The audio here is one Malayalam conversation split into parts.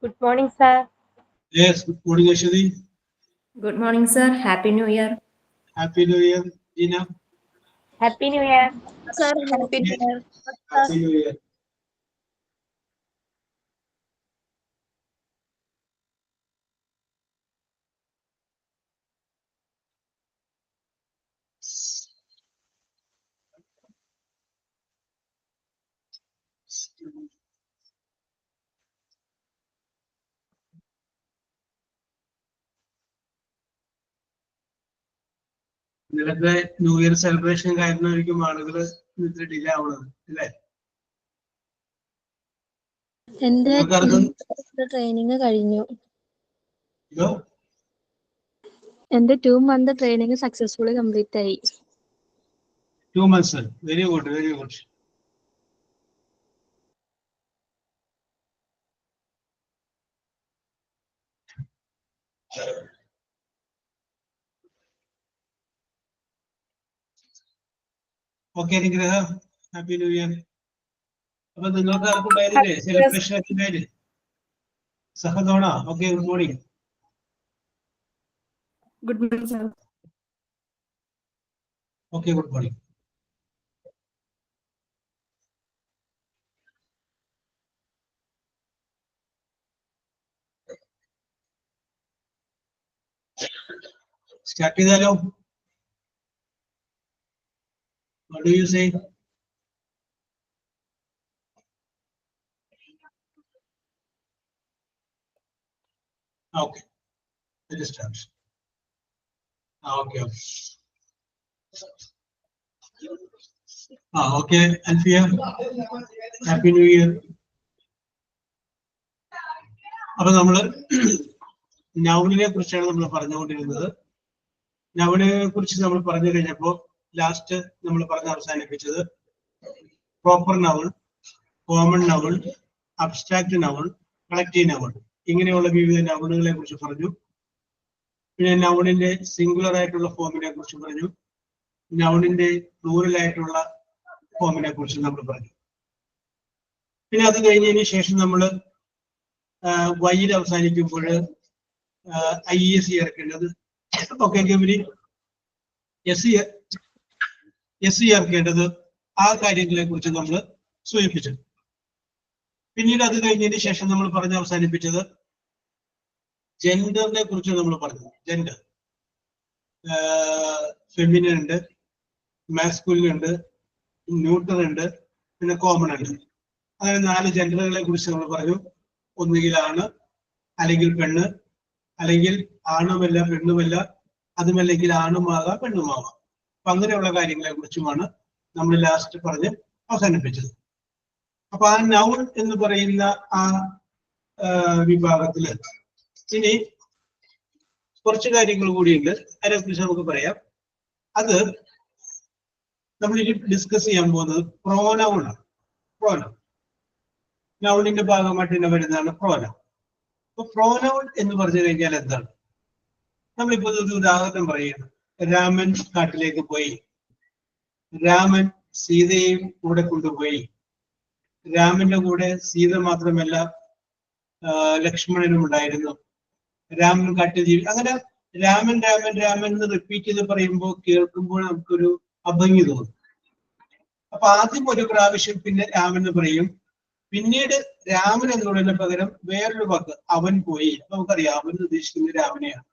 Good morning, sir. Yes, good morning, Ashwini. Good morning, sir. Happy New Year. Happy New Year, Gina. Happy New Year. Sir, happy New Year. Happy New Year. ഇന്നലത്തെ ന്യൂ ഇയർ സെലിബ്രേഷൻ കാര്യമായിരിക്കും ആളുകൾ ഇത്ര ഡിലേ ആവുന്നത് അല്ലേ? എന്റെ നിങ്ങൾക്കറിയാം ട്രെയിനിങ് കഴിഞ്ഞു. ഇതോ എന്റെ 2 month ട്രെയിനിങ് സക്സസ്ഫുള്ളി കംപ്ലീറ്റ് ആയി. 2 months. Very good, very good. Okay Nigraha, happy new year. അപ്പൊ നിങ്ങൾക്ക് ആർക്കുണ്ടായിരുന്നില്ലേ സെലിബ്രേഷൻ ഒക്കെ ഉണ്ടായില്ലേ? സഹദോണ, okay, good morning. Good morning, sir. Okay, good morning. Start ചെയ്താലോ? What do you say? Okay, let us start. Okay, okay. Okay, Alfia, happy new year. അപ്പൊ നമ്മള് നൗണിനെ കുറിച്ചാണ് നമ്മൾ പറഞ്ഞുകൊണ്ടിരുന്നത്. നൗണിനെ കുറിച്ച് നമ്മൾ പറഞ്ഞു കഴിഞ്ഞപ്പോൾ ലാസ്റ്റ് നമ്മൾ പറഞ്ഞ് അവസാനിപ്പിച്ചത് proper noun, common noun, abstract noun, collective noun, ഇങ്ങനെയുള്ള വിവിധ നൗണുകളെ കുറിച്ച് പറഞ്ഞു. പിന്നെ നൗണിന്റെ സിംഗുലർ ആയിട്ടുള്ള ഫോമിനെ കുറിച്ച് പറഞ്ഞു. നൗണിന്റെ പ്ലൂറൽ ആയിട്ടുള്ള ഫോമിനെ കുറിച്ച് നമ്മൾ പറഞ്ഞു. പിന്നെ അത് കഴിഞ്ഞതിന് ശേഷം നമ്മൾ വൈയിൽ അവസാനിക്കുമ്പോൾ IES ചേർക്കേണ്ടത് ഒക്കെ SE ചേർക്കേണ്ടത് ആ കാര്യങ്ങളെ കുറിച്ച് നമ്മൾ സൂചിപ്പിച്ചു. പിന്നീട് അത് കഴിഞ്ഞതിന് ശേഷം നമ്മൾ പറഞ്ഞ് അവസാനിപ്പിച്ചത് ജെൻഡറിനെ കുറിച്ച് നമ്മൾ പറഞ്ഞു. ജെൻഡർ ഫെമിനിൻ ഉണ്ട്, മാസ്കുലിൻ ഉണ്ട്, ന്യൂട്രൽ ഉണ്ട്, പിന്നെ കോമൺ ഉണ്ട്. അങ്ങനെ 4 ജെൻഡറുകളെ കുറിച്ച് നമ്മൾ പറഞ്ഞു. ഒന്നുകിൽ ആണ്, അല്ലെങ്കിൽ പെണ്ണ്, അല്ലെങ്കിൽ ആണുമല്ല പെണ്ണുമല്ല, അതുമല്ലെങ്കിൽ ആണുമാകാം പെണ്ണുമാകാം. അപ്പൊ അങ്ങനെയുള്ള കാര്യങ്ങളെ കുറിച്ചുമാണ് നമ്മൾ ലാസ്റ്റ് പറഞ്ഞ് അവസാനിപ്പിച്ചത്. അപ്പൊ ആ നൗൺ എന്ന് പറയുന്ന ആ വിഭാഗത്തില് ഇനി കുറച്ച് കാര്യങ്ങൾ കൂടിയുണ്ട്, അതിനെക്കുറിച്ച് നമുക്ക് പറയാം. അത് നമ്മൾ ഇനി ഡിസ്കസ് ചെയ്യാൻ പോകുന്നത് പ്രോനൗൺ ആണ്. പ്രോനൗൺ നൗണിന്റെ ഭാഗമായിട്ട് തന്നെ വരുന്നതാണ് പ്രോനൗൺ. അപ്പൊ പ്രോനൗൺ എന്ന് പറഞ്ഞു കഴിഞ്ഞാൽ എന്താണ്? നമ്മളിപ്പോ ഒരു ഉദാഹരണം പറയുന്നു. രാമൻ കാട്ടിലേക്ക് പോയി, രാമൻ സീതയെയും കൂടെ കൊണ്ടുപോയി. രാമന്റെ കൂടെ സീത മാത്രമല്ല ലക്ഷ്മണനും ഉണ്ടായിരുന്നു. രാമൻ കാട്ടിൽ അങ്ങനെ രാമൻ രാമൻ രാമൻ എന്ന് റിപ്പീറ്റ് ചെയ്ത് പറയുമ്പോൾ കേൾക്കുമ്പോൾ നമുക്കൊരു അഭംഗി തോന്നും. അപ്പൊ ആദ്യം ഒരു പ്രാവശ്യം പിന്നെ രാമൻ എന്ന് പറയും, പിന്നീട് രാമൻ എന്നുള്ളതിന് പകരം വേറൊരു വാക്ക് അവൻ പോയി. നമുക്കറിയാം അവൻ ഉദ്ദേശിക്കുന്നത് രാമനെയാണ്.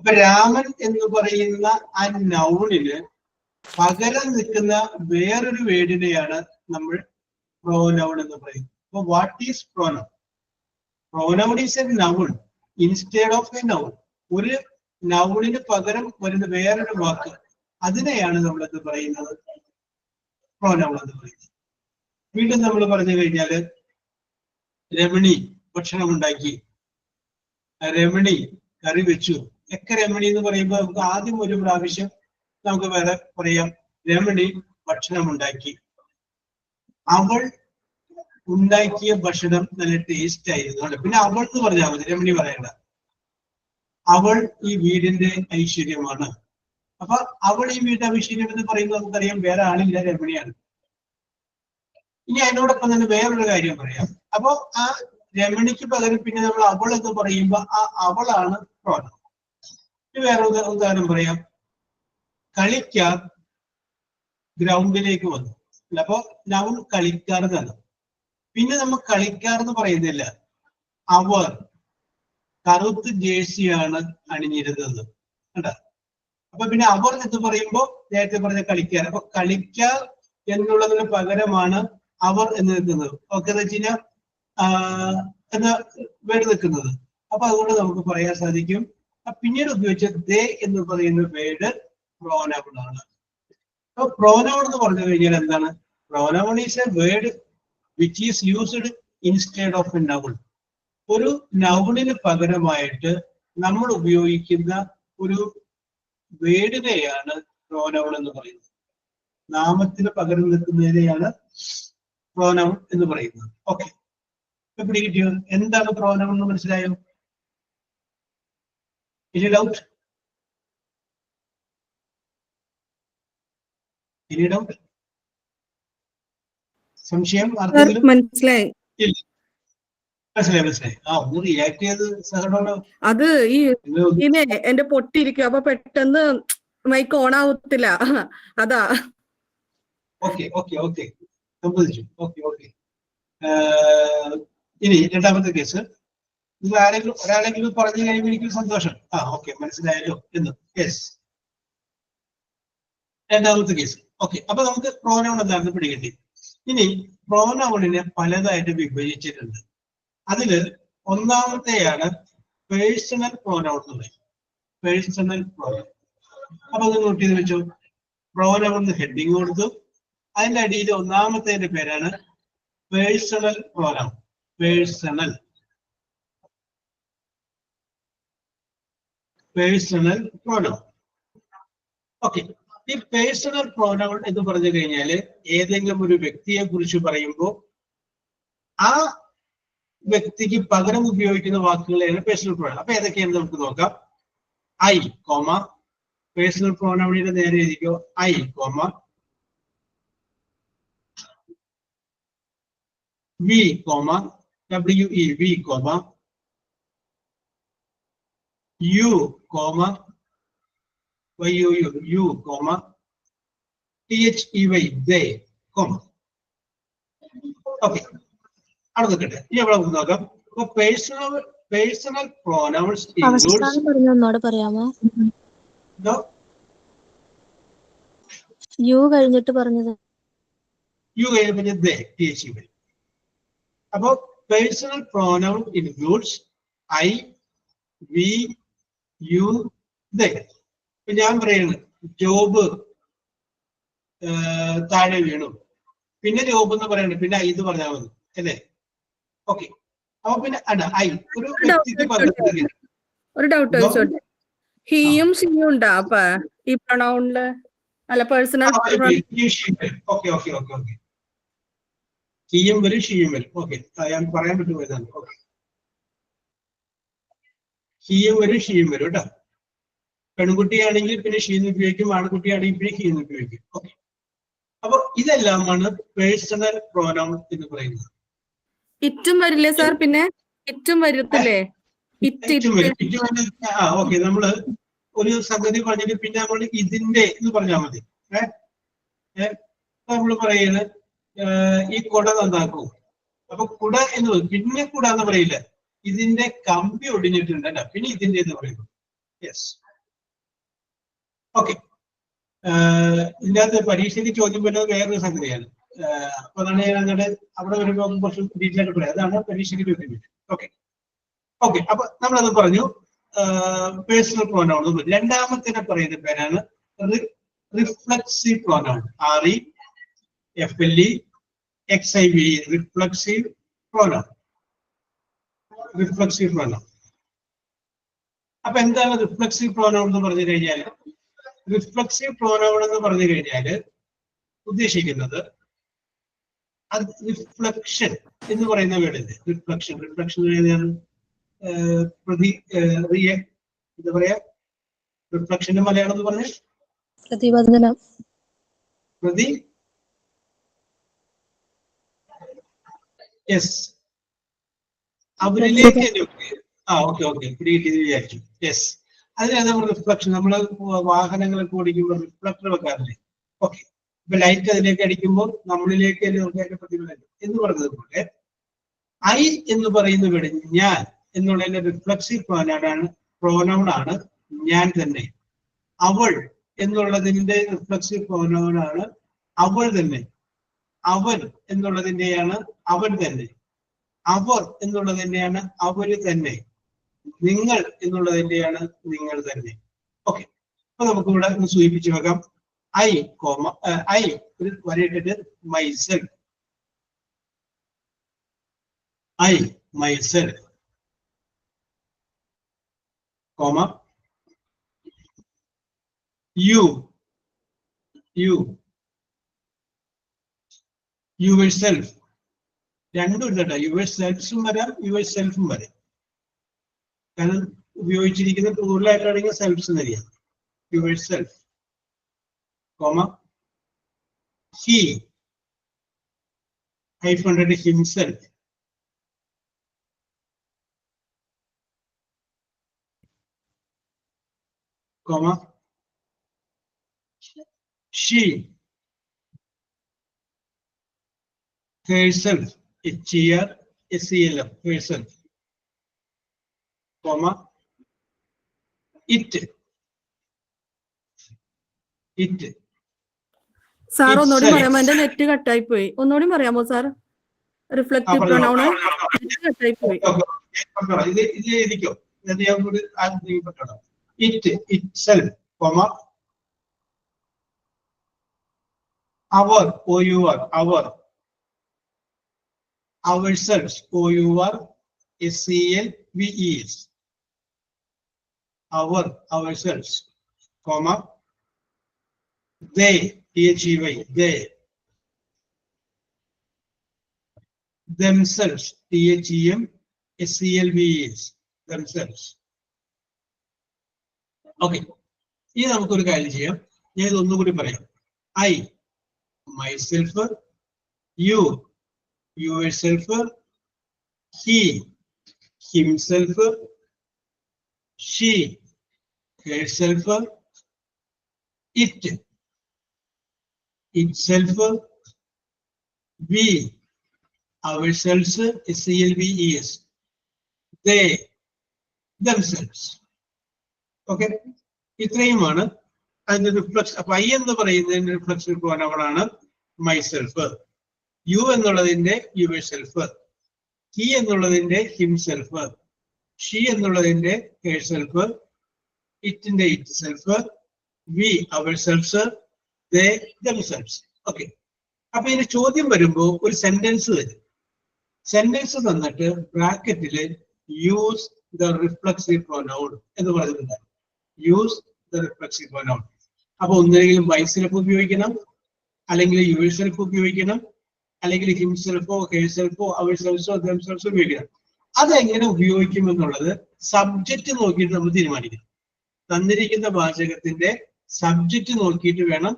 അപ്പൊ രാമൻ എന്ന് പറയുന്ന ആ നൗണിന് പകരം നിൽക്കുന്ന വേറൊരു വേർഡിനെയാണ് നമ്മൾ പ്രോനൗൺ എന്ന് പറയുന്നത്. അപ്പൊ what is pronoun? Pronoun is A noun instead of A noun. ഒരു നൗണിന് പകരം വരുന്ന വേറൊരു വാക്ക്, അതിനെയാണ് നമ്മളെന്ന് പറയുന്നത് പ്രോനൗൺ എന്ന് പറയുന്നത്. വീണ്ടും നമ്മൾ പറഞ്ഞു കഴിഞ്ഞാല് രമണി ഭക്ഷണം ഉണ്ടാക്കി, രമണി കറി വെച്ചു, ഒക്കെ രമണി എന്ന് പറയുമ്പോൾ നമുക്ക് ആദ്യം ഒരു പ്രാവശ്യം നമുക്ക് വേറെ പറയാം, രമണി ഭക്ഷണം ഉണ്ടാക്കി. അവൾ ഉണ്ടാക്കിയ ഭക്ഷണം നല്ല ടേസ്റ്റ് ആയിരുന്നു. പിന്നെ അവൾ എന്ന് പറഞ്ഞാൽ മതി, രമണി പറയണ്ട. അവൾ ഈ വീടിന്റെ ഐശ്വര്യമാണ്. അപ്പൊ അവൾ ഈ വീടിന്റെ ഐശ്വര്യം എന്ന് പറയുന്നത് നമുക്കറിയാം വേറെ ആളില്ല, രമണിയാണ്. ഇനി അതിനോടൊപ്പം തന്നെ വേറൊരു കാര്യം പറയാം. അപ്പൊ ആ രമണിക്ക് പകരം പിന്നെ നമ്മൾ അവൾ എന്ന് പറയുമ്പോൾ ആ അവളാണ് പ്രോനൗൺ. വേറെ ഉദാഹരണം പറയാം. കളിക്കാർ ഗ്രൗണ്ടിലേക്ക് വന്നു. അപ്പൊ നൗൺ കളിക്കാർ എന്നാണ്. പിന്നെ നമ്മൾ കളിക്കാർ എന്ന് പറയുന്നില്ല. അവർ കറുത്ത് ജേഴ്സിയാണ് അണിഞ്ഞിരുന്നത് കണ്ട. അപ്പൊ പിന്നെ അവർ എന്ന് പറയുമ്പോൾ നേരത്തെ പറഞ്ഞ കളിക്കാർ. അപ്പൊ കളിക്കാർ എന്നുള്ളതിന് പകരമാണ് അവർ എന്ന് നിൽക്കുന്നത്. ഓക്കെ എന്ന് വെച്ച് കഴിഞ്ഞാൽ എന്ന വേർഡ് നിൽക്കുന്നത്. അപ്പൊ അതുകൊണ്ട് നമുക്ക് പറയാൻ സാധിക്കും പിന്നീട് ഉപയോഗിച്ച ദേ എന്ന് പറയുന്ന വേർഡ് പ്രോനൗൺ ആണ്. അപ്പൊ പ്രോനൗൺ എന്ന് പറഞ്ഞു കഴിഞ്ഞാൽ എന്താണ്? Pronoun is A word which is used instead of A noun. ഒരു നൗണിന് പകരമായിട്ട് നമ്മൾ ഉപയോഗിക്കുന്ന ഒരു വേർഡിനെയാണ് പ്രോനൗൺ എന്ന് പറയുന്നത്. നാമത്തിന് പകരം നിൽക്കുന്നതിനെയാണ് പ്രോനൗൺ എന്ന് പറയുന്നത്. ഓക്കെ, പിടി കിട്ടിയോ? എന്താണ് പ്രോനൗൺ എന്ന് മനസ്സിലായോ? Any doubt? Any doubt? സംശയം ആർക്കെങ്കിലും? മനസ്സിലായി. മനസ്സിലായി. ഒന്ന് റിയാക്ട് ചെയ്ത് സഹോദരനോ. അത് ഈ എന്റെ പൊട്ടിയിരിക്കും, അപ്പൊ പെട്ടെന്ന് മൈക്ക് ഓൺ ആവത്തില്ല, അതാ. ഓക്കെ ഓക്കെ ഓക്കെ സമ്മതിച്ചു. Okay okay. ഇനി രണ്ടാമത്തെ കേസ്. നിങ്ങൾ ഒരാളെങ്കിലും പറഞ്ഞു കഴിയുമ്പോൾ എനിക്ക് സന്തോഷം. ഓക്കെ, മനസ്സിലായല്ലോ എന്ന്. യെസ്, രണ്ടാമത്തെ കേസ്. ഓക്കെ, അപ്പൊ നമുക്ക് പ്രോനൗൺ എന്താണെന്ന് പിടികിട്ടി. ഇനി പ്രോനൗണിനെ പലതായിട്ട് വിഭജിച്ചിട്ടുണ്ട്. അതില് ഒന്നാമത്തെയാണ് പേഴ്സണൽ പ്രോനൗൺ എന്ന് പറയും. Personal pronoun. അപ്പൊ അത് നോട്ട് ചെയ്ത് വെച്ചു. പ്രോനൗൺ ഹെഡിങ് കൊടുത്തു. അതിന്റെ അടിയിൽ ഒന്നാമത്തെ പേരാണ് personal pronoun. Personal pronoun. Okay, ഈ പേഴ്സണൽ പ്രോനൗൺ എന്ന് പറഞ്ഞു കഴിഞ്ഞാൽ ഏതെങ്കിലും ഒരു വ്യക്തിയെ കുറിച്ച് പറയുമ്പോൾ ആ വ്യക്തിക്ക് പകരം ഉപയോഗിക്കുന്ന വാക്കുകളാണ് പേഴ്സണൽ പ്രോനൗൺ. അപ്പൊ ഏതൊക്കെയാണെന്ന് നമുക്ക് നോക്കാം. ഐ കോമ, പേഴ്സണൽ പ്രോനൗണിന്റെ നേരെ എഴുതിക്കോ. I comma, we comma, WE we comma, you comma, YUU you comma, THEY they കോമ. ഓക്കെ, അവിടെ നിൽക്കട്ടെ. ഇനി അവിടെ നോക്കാം. അപ്പൊ പേഴ്സണൽ പ്രോനൗൺസ് അവസാനം പറഞ്ഞ ഒന്നോടെ പറയാമോ? യു കഴിഞ്ഞിട്ട് പറഞ്ഞത്. യു കഴിഞ്ഞ THEY. അപ്പൊ personal pronoun includes I, we, you, they. ഇപ്പൊ ഞാൻ പറയുന്നത് ജോബ് താഴെ വീണു, പിന്നെ ജോബ് എന്ന് പറയണം, പിന്നെ ഐ എന്ന് പറഞ്ഞാൽ മതി അല്ലേ? ഓക്കെ, അപ്പൊ പിന്നെ ഐ ഒരു വ്യക്തിക്ക് പകരം. ഒരു ഡൗട്ട് ചോദിച്ചോട്ടെ, ഹിയും സിയും ഉണ്ടാ അപ്പൊ ഈ പ്രൊണൗണില്? അല്ല, personal. Okay okay okay okay, ഹിയും വരും ഷിയും വരും. ഓക്കെ, ഞാൻ പറയാൻ പറ്റുമോ? ഓക്കെ, ഹിയും വരും ഷിയും വരും കേട്ടോ. പെൺകുട്ടിയാണെങ്കിൽ പിന്നെ ഷീന്ന് ഉപയോഗിക്കും, ആൺകുട്ടിയാണെങ്കിൽ പിന്നെ ഹീന്ന് ഉപയോഗിക്കും. ഓക്കെ, അപ്പൊ ഇതെല്ലാമാണ് പേഴ്സണൽ പ്രോനൗൺ എന്ന് പറയുന്നത്. ഇറ്റും വരില്ലേ സാർ? പിന്നെ ഇറ്റും വരത്തില്ലേ? ഓക്കെ, നമ്മള് ഒരു സംഗതി പറഞ്ഞിട്ട് പിന്നെ നമ്മൾ ഇതിന്റെ എന്ന് പറഞ്ഞാൽ മതി. നമ്മൾ പറയുന്നത് ഈ കുട നന്നാക്കൂ. അപ്പൊ കുട എന്ന് പിന്നെ കുട എന്ന് പറയില്ല, ഇതിന്റെ കമ്പി ഒടിഞ്ഞിട്ടുണ്ട് അല്ല, പിന്നെ ഇതിന്റെ എന്ന് പറയുന്നു. Yes, okay. ഇതിനകത്ത് പരീക്ഷയ്ക്ക് ചോദ്യം വരുന്നത് വേറൊരു സംഗതിയാണ്. അപ്പൊ അതാണ് ഞാൻ അങ്ങോട്ട് അവിടെ വരുമ്പോൾ കുറച്ച് ഡീറ്റെയിൽ ആയിട്ട് പറയാം. അതാണ് പരീക്ഷയ്ക്ക് ചോദ്യം വരുന്നത്. ഓക്കെ ഓക്കെ, അപ്പൊ നമ്മളത് പറഞ്ഞു പേഴ്സണൽ പ്രോനൗൺ. രണ്ടാമത്തെ പറയുന്ന പേരാണ് reflexive pronoun. REFLEXIVE, reflexive pronoun. Reflexive pronoun. അപ്പൊ എന്താണ് റിഫ്ലക്സീവ് പ്രോനൗൺ എന്ന് പറഞ്ഞു കഴിഞ്ഞാൽ? റിഫ്ലക്സീവ് പ്രോനൗൺ എന്ന് പറഞ്ഞു കഴിഞ്ഞാല് ഉദ്ദേശിക്കുന്നത് റിഫ്ലക്ഷൻ എന്ന് പറയുന്ന വേർഡില്ലേ? റിഫ്ലക്ഷൻ എന്താ പറയാ? റിഫ്ലക്ഷന്റെ മലയാളം എന്ന് പറഞ്ഞ പ്രതിപതനം. യെസ്, അവരിലേക്ക് ഓക്കെ പിടികിട്ടി വിചാരിച്ചു. യെസ്, അതിനാണ് നമ്മൾ റിഫ്ലക്ഷൻ. നമ്മൾ വാഹനങ്ങളൊക്കെ ഓടിക്കുമ്പോൾ റിഫ്ലക്ടർ വെക്കാറില്ലേ? ഓക്കെ, ഇപ്പൊ ലൈറ്റ് അതിലേക്ക് അടിക്കുമ്പോൾ നമ്മളിലേക്ക് അതിന്റെ പ്രതിഫലനം എന്ന് പറഞ്ഞതുപോലെ ഐ എന്ന് പറയുന്ന വീട് ഞാൻ എന്നുള്ളതിന്റെ റിഫ്ലക്സീവ് പ്രോനൗൺ ആണ് ഞാൻ തന്നെ. അവൾ എന്നുള്ളതിന്റെ റിഫ്ലക്സീവ് പ്രോനൗൺ ആണ് അവൾ തന്നെ. അവൻ എന്നുള്ളതിന്റെയാണ് അവൻ തന്നെ. അവർ എന്നുള്ളതിന്റെയാണ് അവര് തന്നെ. നിങ്ങൾ എന്നുള്ളതിന്റെയാണ് നിങ്ങൾ തന്നെ. ഓക്കെ, അപ്പൊ നമുക്ക് ഇവിടെ ഒന്ന് സൂചിപ്പിച്ചു വെക്കാം. ഐ ഒരു വരയിട്ടിട്ട് myself. I myself comma you yourself. രണ്ടും ഇല്ല, യുവർ സെൽഫും വരാം യുവർ സെൽഫും വരാം. കാരണം ഉപയോഗിച്ചിരിക്കുന്ന പ്ലൂറലായിട്ടാണെങ്കിൽ സെൽഫ്സ് എന്നറിയാം. Your self comma he hyphen himself comma she herself HERSELF herself comma it sir ഒന്നുകൂടി പറയാമോ? എന്റെ നെറ്റ് കട്ടായി പോയി. ഒന്നുകൂടി പറയാമോ സാർ? റിഫ്ലക്റ്റീവ് പ്രൊനൗൺ നെറ്റ് കട്ടായി പോയി. ഇത് എഴുതിക്കോ. it itself comma our our ourselves OURSELVES ourselves comma they they themselves THEMSELVES themselves. Okay, ഇനി നമുക്കൊരു കാര്യം ചെയ്യാം. ഞാൻ ഇതൊന്നുകൂടി പറയാം. I myself, you yourself, he himself, she herself, it itself, we ourselves SELVES, they themselves. Okay, ഇത്രയുമാണ് അതിന്റെ റിഫ്ലക്സ്. അപ്പൊ ഐ എന്ന് പറയുന്നതിന്റെ റിഫ്ലക്സ് പ്രോനൗണാണ് മൈസെൽഫ്. യു എന്നുള്ളതിന്റെ യുവർ സെൽഫ്, ഹി എന്നുള്ളതിന്റെ ഹിംസെൽഫ്, ഷീ എന്നുള്ളതിന്റെ ഹെർസെൽഫ്, ഇറ്റിന്റെ itself, we ourselves, they themselves. Okay, അപ്പൊ ഇതിന് ചോദ്യം വരുമ്പോ ഒരു സെന്റൻസ് തരും. സെന്റൻസ് തന്നിട്ട് ബ്രാക്കറ്റില് യൂസ് ദ റിഫ്ലക്സീവ് പ്രോനൗൺ എന്ന് പറഞ്ഞിട്ടുണ്ട്. Use the reflexive pronoun. അപ്പൊ ഒന്നെങ്കിലും മൈസെൽഫ് ഉപയോഗിക്കണം, അല്ലെങ്കിൽ യുവർ സെൽഫ് ഉപയോഗിക്കണം, അല്ലെങ്കിൽ ഹിംസെൽഫോ ഹെർസെൽഫോ അവർ സെൽഫോ ദംസെൽഫോ ഉപയോഗിക്കണം. അതെങ്ങനെ ഉപയോഗിക്കും എന്നുള്ളത് സബ്ജക്റ്റ് നോക്കിയിട്ട് നമ്മൾ തീരുമാനിക്കണം. തന്നിരിക്കുന്ന വാചകത്തിന്റെ സബ്ജക്റ്റ് നോക്കിയിട്ട് വേണം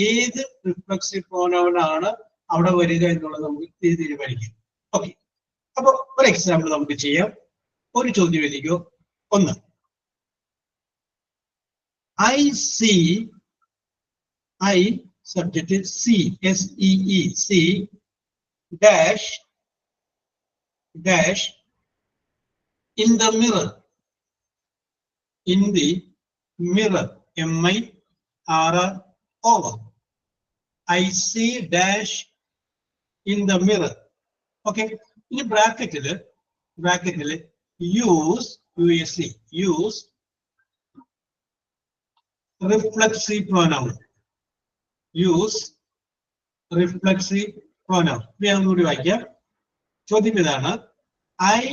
ഏത് റിഫ്ലക്സീവ് പ്രോനൗൺ ആണ് അവിടെ വരിക എന്നുള്ളത് നമുക്ക് തീരുമാനിക്കാം. ഓക്കെ, അപ്പൊ ഒരു എക്സാമ്പിൾ നമുക്ക് ചെയ്യാം. ഒരു ചോദ്യം എഴുതിക്കോ. ഒന്ന്, I see, I subject see SEE see dash dash in the mirror, in the mirror MIRROR. I see dash in the mirror. Okay, in bracket use use reflexive pronoun. Use reflexive pronoun. ചോദ്യം ഇതാണ്, I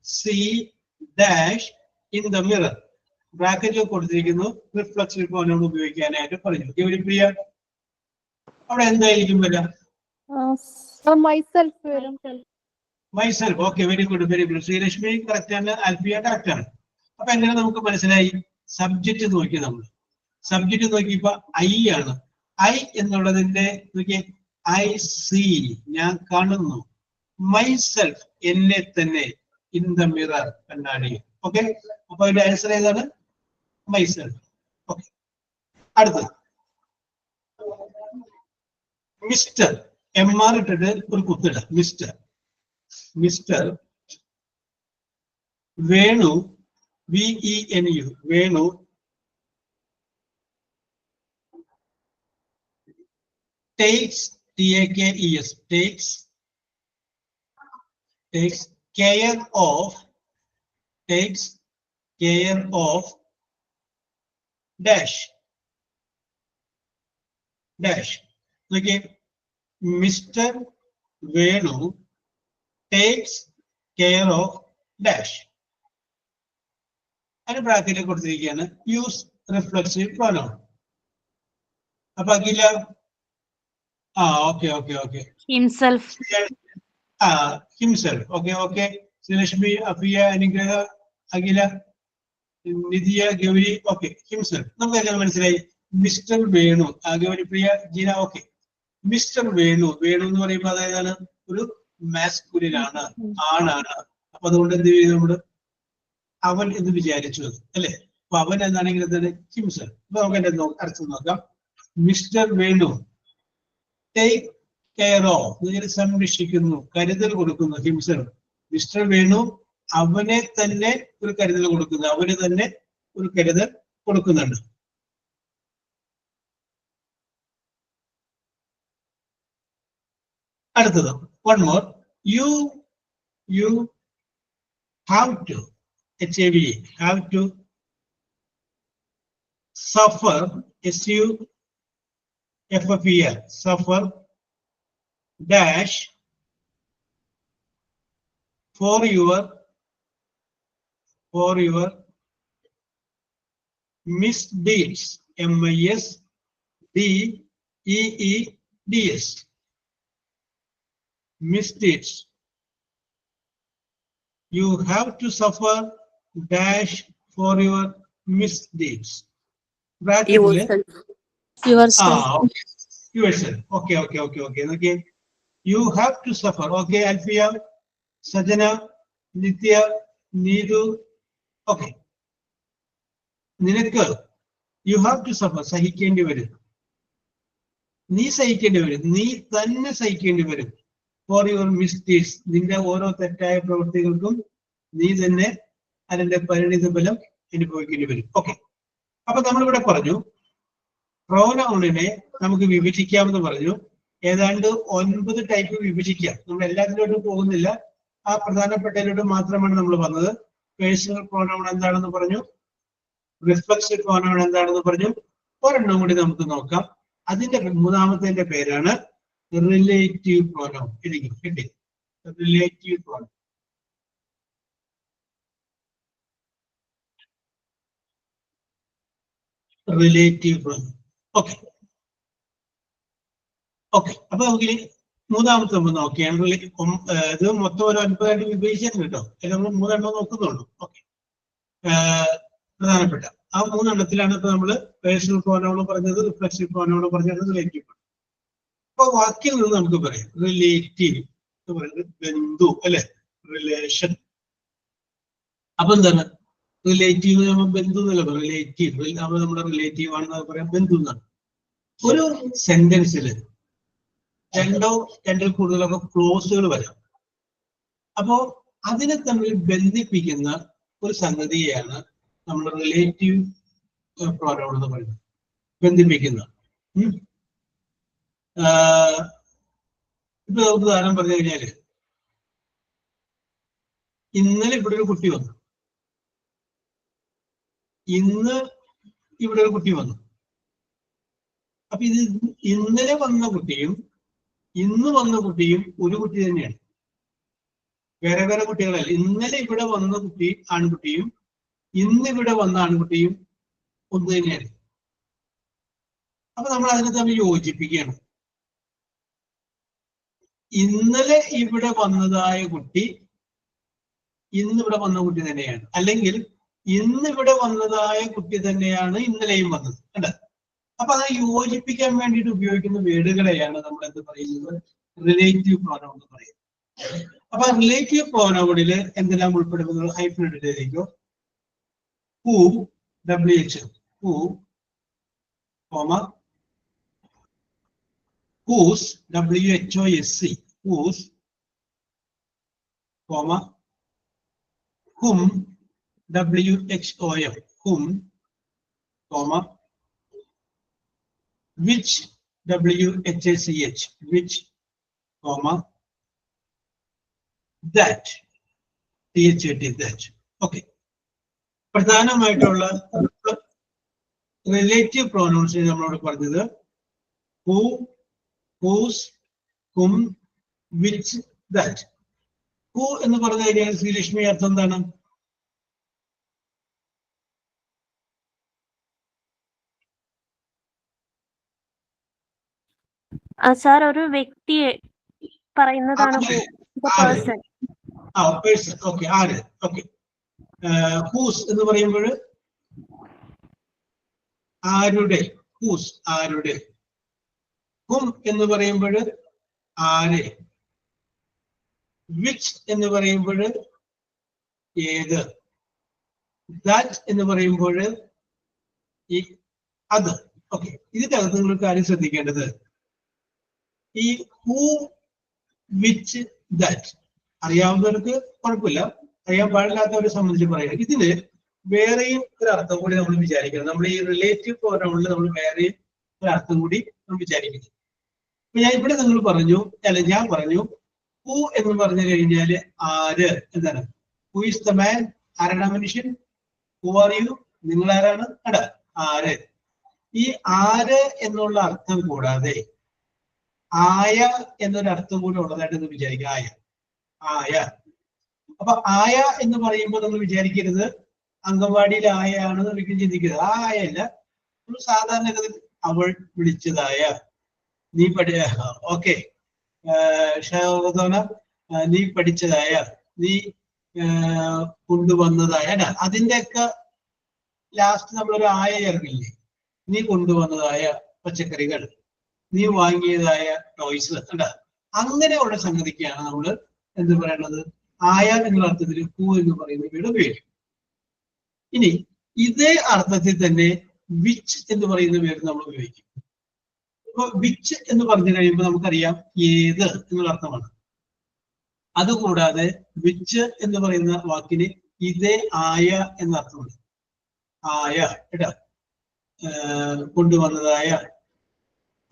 see dash in the mirror. ബ്രാക്കറ്റിൽ കൊടുത്തിരിക്കുന്നു റിഫ്ലക്സീവ് പ്രോനൗൺ ഉപയോഗിക്കാനായിട്ട് പറഞ്ഞു. പ്രിയ, അവിടെ എന്തായിരിക്കും വരിക? Myself. Okay, very good very good. Sreelakshmi correct ആണ്, ആൽഫിയ കറക്റ്റ് ആണ്. അപ്പൊ എങ്ങനെ നമുക്ക് മനസ്സിലായി? സബ്ജക്റ്റ് നോക്കി, നമ്മൾ സബ്ജക്റ്റ് നോക്കിയപ്പോ ഐ ആണ്. ഐ എന്നുള്ളതിന്റെ നോക്കിയേ, ഐ സീ ഞാൻ കാണുന്നു. മൈസെൽഫ് എന്നെ തന്നെ. ഇൻ ദ മിറർ കണ്ണാടി. ഓക്കെ, അപ്പൊ അതിന്റെ ആൻസർ ഏതാണ്? മൈസെൽഫ്. ഓക്കെ, അടുത്തത് മിസ്റ്റർ. MR ഇട്ടിട്ട് ഒരു കുത്തിട. Mister Venu, VENU, Venu takes, TAKES, takes care of dash. Okay, Mr. Venu takes care of dash. അതിന് ബ്രാക്കറ്റിൽ കൊടുത്തിരിക്കുകയാണ് യൂസ് റിഫ്ലെക്സീവ് പ്രോനൗൺ. അപ്പൊ Akhila, okay, himself, himself. Okay, Sreelakshmi, Afiya, Anugraha, Akhila, Nidhiya, Gauri. Okay, himself. നമുക്ക് എങ്ങനെ മനസ്സിലായി? Mister Venu, Gauripriya, Jeena. Okay, mister Venu എന്ന് പറയുമ്പോൾ അതായതാണ് ഒരു മാസ്കുലിൻ ആണ്, ആണാണ്. അപ്പൊ അതുകൊണ്ട് എന്ത് ചെയ്തു നമ്മള്? അവൻ എന്ന് വിചാരിച്ചു അല്ലെ. അപ്പൊ അവൻ എന്താണെങ്കിൽ എന്താണ്? ഹിംസെൽഫ്. അപ്പൊ നമുക്ക് എന്റെ അർത്ഥം നോക്കാം. Mister Venu take care of, സംരക്ഷിക്കുന്നു, കരുതൽ കൊടുക്കുന്നു. ഹിംസെൽഫ്. മിസ്റ്റർ വേണു അവനെ തന്നെ ഒരു കരുതൽ കൊടുക്കുന്നു, അവന് തന്നെ ഒരു കരുതൽ കൊടുക്കുന്നുണ്ട്. അടുത്തത് one more. You have to, HAVE, have to suffer, SUFFER, suffer dash for your misdeeds, MISDEEDS, misdeeds. You have to suffer dash for your misdeeds. Yourself. Okay. Okay. You have to suffer. Okay, Alfia, Sajana, Nitya, Needu. Okay. Ninakku, you have to suffer. സഹിക്കേണ്ടി വരും. നീ സഹിക്കേണ്ടി വരും. നീ തന്നെ സഹിക്കേണ്ടി വരും. ഫോർ യുവർ മിസ്റ്റേക്സ്, നിന്റെ ഓരോ തെറ്റായ പ്രവൃത്തികൾക്കും നീ തന്നെ അതിന്റെ പരിണിത ഫലം അനുഭവിക്കേണ്ടി വരും. ഓക്കെ, അപ്പൊ നമ്മളിവിടെ പറഞ്ഞു പ്രോനൗണിനെ നമുക്ക് വിഭജിക്കാമെന്ന് പറഞ്ഞു. ഏതാണ്ട് 9 ടൈപ്പ് വിഭജിക്കാം. നമ്മൾ എല്ലാത്തിലോട്ടും പോകുന്നില്ല, ആ പ്രധാനപ്പെട്ടതിലോട്ട് മാത്രമാണ് നമ്മൾ വന്നത്. പേഴ്സണൽ പ്രോനൗൺ എന്താണെന്ന് പറഞ്ഞു, റിഫ്ലെക്സീവ് പ്രോനൗൺ എന്താണെന്ന് പറഞ്ഞു. ഒരെണ്ണം കൂടി നമുക്ക് നോക്കാം. അതിന്റെ മൂന്നാമത്തെ പേരാണ് റിലേറ്റീവ് പ്രോനൗൺ. കിട്ടി, relative pronoun. Relative pronoun. Okay, അപ്പൊ നമുക്ക് മൂന്നാമത്തെ നമ്മൾ നോക്കിയാണ്. ഇത് മൊത്തം ഒരു 9 വിഭജിച്ചിട്ടുണ്ട് കേട്ടോ. നമ്മൾ 3 എണ്ണം നോക്കുന്നുള്ളൂ. ഓക്കെ, പ്രധാനപ്പെട്ട ആ 3 എണ്ണത്തിലാണ് ഇപ്പൊ നമ്മള് പേഴ്സണൽ പ്രോനൗൺ പറഞ്ഞത്, റിഫ്ലെക്സീവ് പ്രോനൗൺ പറഞ്ഞത്, റിലേറ്റീവ്. അപ്പൊ വാക്കിൽ നിന്ന് നമുക്ക് പറയാം റിലേറ്റീവ് എന്ന് പറയുന്നത് ബന്ധു അല്ലെ, റിലേഷൻ. അപ്പൊ എന്താണ് റിലേറ്റീവ്? നമ്മൾ ബന്ധു എന്നല്ല പറയാം, റിലേറ്റീവ്. നമ്മുടെ റിലേറ്റീവ് ആണെന്ന് പറയാം, ബന്ധു എന്നാണ്. ഒരു സെന്റൻസിൽ 2 2 കൂടുതലൊക്കെ ക്ലോസുകൾ വരാം. അപ്പോ അതിനെ തമ്മിൽ ബന്ധിപ്പിക്കുന്ന ഒരു സംഗതിയെയാണ് നമ്മൾ റിലേറ്റീവ് പ്രോനൗൺ എന്ന് പറയുന്നത്. ബന്ധിപ്പിക്കുന്ന. ഇപ്പൊ ഉദാഹരണം പറഞ്ഞു കഴിഞ്ഞാല്, ഇന്നലെ ഇവിടെ ഒരു കുട്ടി വന്നു. ഇന്ന് ഇവിടെ ഒരു കുട്ടി വന്നു. അപ്പൊ ഇത് ഇന്നലെ വന്ന കുട്ടിയും ഇന്ന് വന്ന കുട്ടിയും ഒരു കുട്ടി തന്നെയാണ്, വേറെ വേറെ കുട്ടികളല്ല. ഇന്നലെ ഇവിടെ വന്ന കുട്ടി ആൺകുട്ടിയും ഇന്നിവിടെ വന്ന ആൺകുട്ടിയും ഒന്ന് തന്നെയാണ്. അപ്പൊ നമ്മൾ അതിനെ തമ്മിൽ യോജിപ്പിക്കുകയാണ്. ഇന്നലെ ഇവിടെ വന്നതായ കുട്ടി ഇന്നിവിടെ വന്ന കുട്ടി തന്നെയാണ്, അല്ലെങ്കിൽ ഇന്നിവിടെ വന്നതായ കുട്ടി തന്നെയാണ് ഇന്നലെയും വന്നത്. അല്ല, അപ്പൊ അത് യോജിപ്പിക്കാൻ വേണ്ടിയിട്ട് ഉപയോഗിക്കുന്ന വേർഡുകളെയാണ് നമ്മൾ എന്ത് പറയുന്നത്, റിലേറ്റീവ് പ്രോനൗൺ എന്ന് പറയുന്നത്. അപ്പൊ റിലേറ്റീവ് പ്രോനൗണില് എന്തെല്ലാം ഉൾപ്പെടുന്നത് ഹൈഫൻ ഇട്ടിരിക്കും. Who WH who comma whose WHOSE whose comma whom WHOM whom comma which WHACH which comma that THAT that. Okay. പ്രധാനമായിട്ടുള്ള റിലേറ്റീവ് പ്രോനൗൺസ് നമ്മളോട് പറഞ്ഞത് who, whose, whom, which, that. Who എന്ന് പറഞ്ഞു കഴിഞ്ഞാൽ ശ്രീലക്ഷ്മി അർത്ഥം എന്താണ്? സാർ ഒരു വ്യക്തിയെ പറയുന്നതാണ് പേഴ്സൺ. പേഴ്സൺ. ഓക്കെ, ആര്? ഓക്കെ. ഹൂസ് എന്ന് പറയുമ്പോൾ ആരുടെ, ഹൂസ് ആരുടെ. ഹും എന്ന് പറയുമ്പോൾ ആരെ. വിച്ച് എന്ന് പറയുമ്പോൾ ഏത്. ദാറ്റ് എന്ന് പറയുമ്പോൾ ഈ അത്. ഓക്കെ, ഇതിനകത്ത് നിങ്ങൾ കാര്യം ശ്രദ്ധിക്കേണ്ടത് ഈ ഹൂ വിച്ച് ദാറ്റ് അറിയാവുന്നവർക്ക് കുഴപ്പമില്ല, അറിയാൻ പാടില്ലാത്തവരെ സംബന്ധിച്ച് പറയാം. ഇതിന് വേറെയും ഒരു അർത്ഥം കൂടി നമ്മൾ വിചാരിക്കണം. നമ്മൾ ഈ റിലേറ്റീവ് പ്രോനൗണിൽ നമ്മൾ വേറെയും ഒരു അർത്ഥം കൂടി നമ്മൾ വിചാരിക്കണം. അപ്പൊ ഞാൻ ഇവിടെ നിങ്ങൾ പറഞ്ഞു, അല്ല ഞാൻ പറഞ്ഞു ഹൂ എന്ന് പറഞ്ഞു കഴിഞ്ഞാല് ആര് എന്താണ്? ഹു ഈസ് ദ മാൻ, ആരാണ് മനുഷ്യൻ? ഹു ആർ യു, നിങ്ങൾ ആരാണ്? അടാ ആര്. ഈ ആര് എന്നുള്ള അർത്ഥം കൂടാതെ ആയ എന്നൊരു അർത്ഥം കൂടി ഉള്ളതായിട്ട് വിചാരിക്കുക. ആയ, ആയ. അപ്പൊ ആയ എന്ന് പറയുമ്പോൾ നമ്മൾ വിചാരിക്കരുത് അംഗൻവാടിയിൽ ആയാണെന്ന് ഒരിക്കലും ചിന്തിക്കരുത്. ആ ആയല്ല, ഒരു സാധാരണഗതിയിൽ അവൾ വിളിച്ചതായ, നീ ഓക്കെ നീ പഠിച്ചതായ, നീ കൊണ്ടുവന്നതായ, അതിന്റെയൊക്കെ ലാസ്റ്റ് നമ്മളൊരു ആയ ചേർക്കില്ലേ? നീ കൊണ്ടുവന്നതായ പച്ചക്കറികൾ, നീ വാങ്ങിയതായ ടോയ്സ്, അല്ല അങ്ങനെയുള്ള സംഗതിക്കാണ് നമ്മൾ എന്ത് പറയണത്? ആയ എന്നുള്ള അർത്ഥത്തിൽ ഹൂ എന്ന് പറയുന്ന വീട് ഉപയോഗിക്കും. ഇനി ഇതേ അർത്ഥത്തിൽ തന്നെ വിച്ച് എന്ന് പറയുന്ന പേര് നമ്മൾ ഉപയോഗിക്കും. അപ്പൊ വിച്ച് എന്ന് പറഞ്ഞു കഴിയുമ്പോൾ നമുക്കറിയാം ഏത് എന്നുള്ള അർത്ഥമാണ്. അതുകൂടാതെ വിച്ച് എന്ന് പറയുന്ന വാക്കിന് ഇതേ ആയ എന്ന അർത്ഥമുണ്ട്. ആയ കേട്ടാ, കൊണ്ടുവന്നതായ,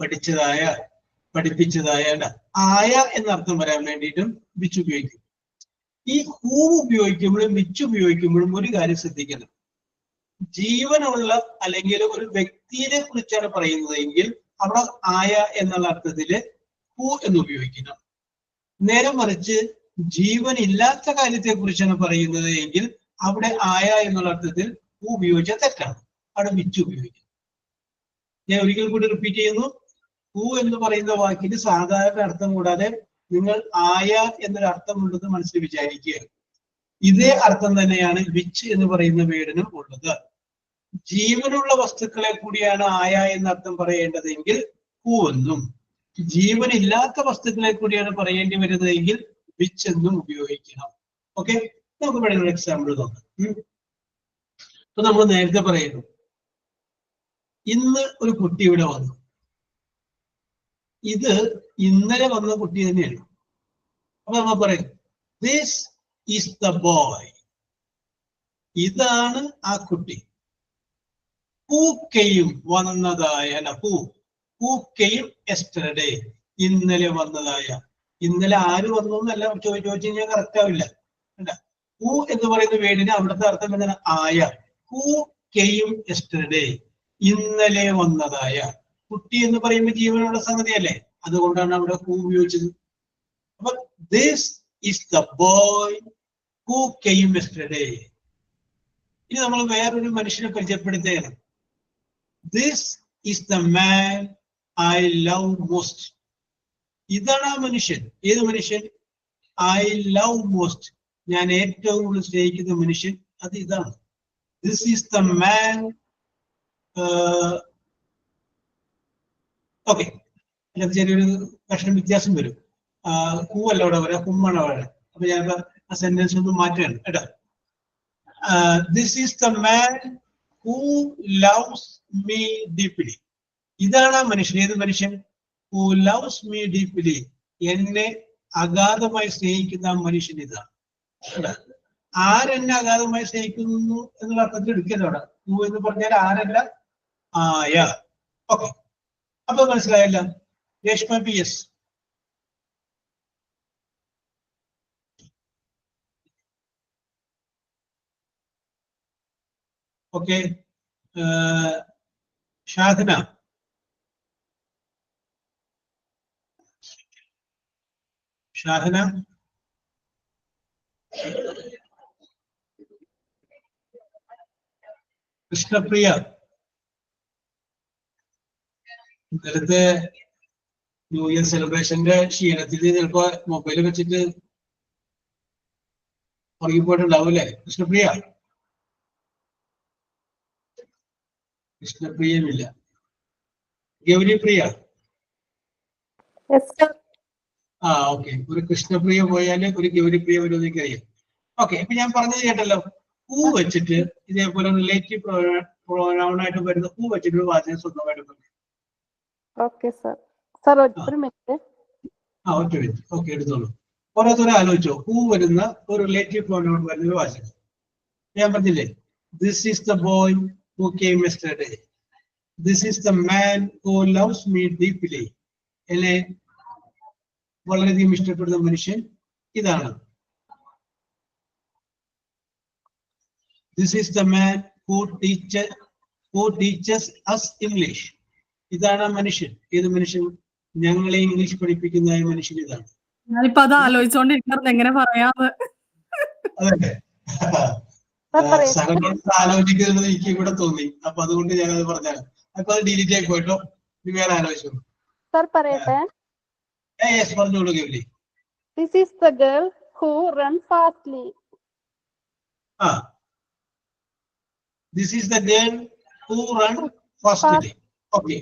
പഠിച്ചതായ, പഠിപ്പിച്ചതായ, ആയ എന്ന അർത്ഥം വരാൻ വേണ്ടിയിട്ടും വിച്ച് ഉപയോഗിക്കും. ഈ ഹൂ ഉപയോഗിക്കുമ്പോഴും വിച്ച് ഉപയോഗിക്കുമ്പോഴും ഒരു കാര്യം ശ്രദ്ധിക്കണം. ജീവനുള്ള അല്ലെങ്കിൽ ഒരു വ്യക്തിയെ കുറിച്ചാണ് പറയുന്നതെങ്കിൽ അവിടെ ആയ എന്നുള്ള അർത്ഥത്തില് ഹൂ എന്ന് ഉപയോഗിക്കണം. നേരെ മറിച്ച് ജീവനില്ലാത്ത കാര്യത്തെ കുറിച്ചാണ് പറയുന്നത് എങ്കിൽ അവിടെ ആയ എന്നുള്ള അർത്ഥത്തിൽ ഹൂ ഉപയോഗിച്ചാൽ തെറ്റാണ്, അവിടെ വിച്ച് ഉപയോഗിക്കും. ഞാൻ ഒരിക്കൽ കൂടി റിപ്പീറ്റ് ചെയ്യുന്നു. ഹൂ എന്ന് പറയുന്ന വാക്കിന് സാധാരണ അർത്ഥം കൂടാതെ നിങ്ങൾ ആയ എന്നൊരു അർത്ഥമുണ്ടെന്ന് മനസ്സിൽ വിചാരിക്കുക. ഇതേ അർത്ഥം തന്നെയാണ് വിച്ച് എന്ന് പറയുന്ന വേർഡിനും ഉള്ളത്. ജീവനുള്ള വസ്തുക്കളെ കൂടിയാണ് ആയ എന്ന അർത്ഥം പറയേണ്ടതെങ്കിൽ ഹൂ എന്നും, ജീവനില്ലാത്ത വസ്തുക്കളെ കൂടിയാണ് പറയേണ്ടി വരുന്നതെങ്കിൽ വിച്ച് എന്നും ഉപയോഗിക്കണം. ഓക്കെ, നമുക്ക് ഇവിടെ ഒരു എക്സാമ്പിൾ നോക്കാം. ഇപ്പൊ നമ്മൾ നേരത്തെ പറയുന്നു, ഇന്ന് ഒരു കുട്ടി ഇവിടെ വന്നു. ഇത് ഇന്നലെ വന്ന കുട്ടി തന്നെയാണ്. അപ്പൊ നമ്മൾ പറയും ദിസ് ഈസ് ദ ബോയ്, ഇതാണ് ആ കുട്ടി. പൂക്കയും വന്നതായ, പൂക്കയും എസ്റ്റർഡേ, ഇന്നലെ വന്നതായ. ഇന്നലെ ആര് വന്നു എന്നല്ല ചോദിച്ചു കഴിഞ്ഞാൽ കറക്റ്റ് ആവില്ല. ഹൂ എന്ന് പറയുന്ന വേർഡിന് അവിടുത്തെ അർത്ഥം എന്താണ്? ആയ. ഹൂ കെയും എസ്റ്റർഡേ, ഇന്നലെ വന്നതായ. കുട്ടി എന്ന് പറയുമ്പോൾ ജീവനുള്ള സംഗതിയല്ലേ, അതുകൊണ്ടാണ് അവിടെ ഹൂ ഉപയോഗിച്ചത്. അപ്പൊ this is the boy who came yesterday. ഇനി നമ്മൾ വേറൊരു മനുഷ്യനെ പരിചയപ്പെടുത്തുകയാണ്. This is the man I love most. ഇതാണ് ആ മനുഷ്യൻ. ഏത് മനുഷ്യൻ? ഐ ലവ് മോസ്റ്റ്, ഞാൻ ഏറ്റവും കൂടുതൽ സ്നേഹിക്കുന്ന മനുഷ്യൻ അത് ഇതാണ്. This is the man. Okay, അതിനകത്ത് ചെറിയൊരു കഷ്ണം വ്യത്യാസം വരും. ഹൂ അല്ല അവിടെ വരാം, ഹുമ്മാണ് അവിടെ. അപ്പൊ ഞാൻ ആ സെന്റൻസ് ഒന്ന് മാറ്റുകയാണ് കേട്ടോ. This is the man who loves me deeply. ഇതാണ് ആ മനുഷ്യൻ. ഏത് മനുഷ്യൻ? Who loves me deeply. എന്നെ അഗാധമായി സ്നേഹിക്കുന്ന ആ മനുഷ്യൻ ഇതാണ്. ആരെന്നെ അഗാധമായി സ്നേഹിക്കുന്നു എന്നുള്ള അർത്ഥത്തിൽ എടുക്കരുത് അവിടെ. ഹൂ എന്ന് പറഞ്ഞാൽ ആരല്ല, ആയ. ഓക്കെ, അപ്പൊ മനസ്സിലായല്ലോ. രേഷ്മ PS. ഓക്കെ, ഷാഹന. ഷാഹന, കൃഷ്ണപ്രിയ. ഇന്നലത്തെ ന്യൂ ഇയർ സെലിബ്രേഷന്റെ ക്ഷീണത്തിൽ ചിലപ്പോ മൊബൈൽ വെച്ചിട്ട് ഉറങ്ങിപ്പോയിട്ടുണ്ടാവൂല്ലേ കൃഷ്ണപ്രിയ? കൃഷ്ണപ്രിയമില്ല. ഗൗരിപ്രിയ. ഓക്കെ, ഒരു കൃഷ്ണപ്രിയ പോയാല് ഒരു ഗൗരിപ്രിയ വരും എനിക്കറിയാം. ഓക്കെ, ഇപ്പൊ ഞാൻ പറഞ്ഞത് കേട്ടല്ലോ. പൂ വെച്ചിട്ട് ഇതേപോലെ റിലേറ്റീവ് പ്രൊനൗൺ ആയിട്ട് വരുന്ന പൂ വെച്ചിട്ട് ഒരു വാചകം സ്വന്തമായിട്ട് പറഞ്ഞു. Okay sir. സർ ഒരു മിനിറ്റ്. ഒറ്റ മിനിറ്റ്. ഓക്കെ, എടുത്തോളൂ. ഓരോരുത്തരും ആലോചിച്ചോ. പൂ വരുന്ന ഒരു റിലേറ്റീവ് പ്രൊനൗൺ വരുന്ന ഒരു വാചകം. ഞാൻ പറഞ്ഞില്ലേ, this is the boy who came yesterday. This is the man who loves me deeply. എന്നെ വളരെയധികം ഇഷ്ടപ്പെടുന്ന മനുഷ്യൻ ഇതാണ്. This is the man who teaches us English. ഇതാണ് ആ മനുഷ്യൻ. ഏത് മനുഷ്യൻ? ഞങ്ങളെ ഇംഗ്ലീഷ് പഠിപ്പിക്കുന്ന ആ മനുഷ്യൻ ഇതാണ്. ഞാനിപ്പോ അത് ആലോചിച്ചോണ്ടിരിക്കുന്നത് എങ്ങനെ പറയാന്ന്. അതെ, ആലോചിക്കുന്നത് എനിക്ക് ഇവിടെ തോന്നി. അപ്പൊ അതുകൊണ്ട് ഞാൻ അത് പറഞ്ഞാൽ അപ്പൊ അത് ഡിലീറ്റ് ആയി പോയിട്ടോ. വേറെ ആലോചിച്ചു. സർ പറയട്ടെ? യെസ്, പറഞ്ഞോളൂ Gauri. This is the girl who runs fastly. This is the girl who runs fastly. Okay,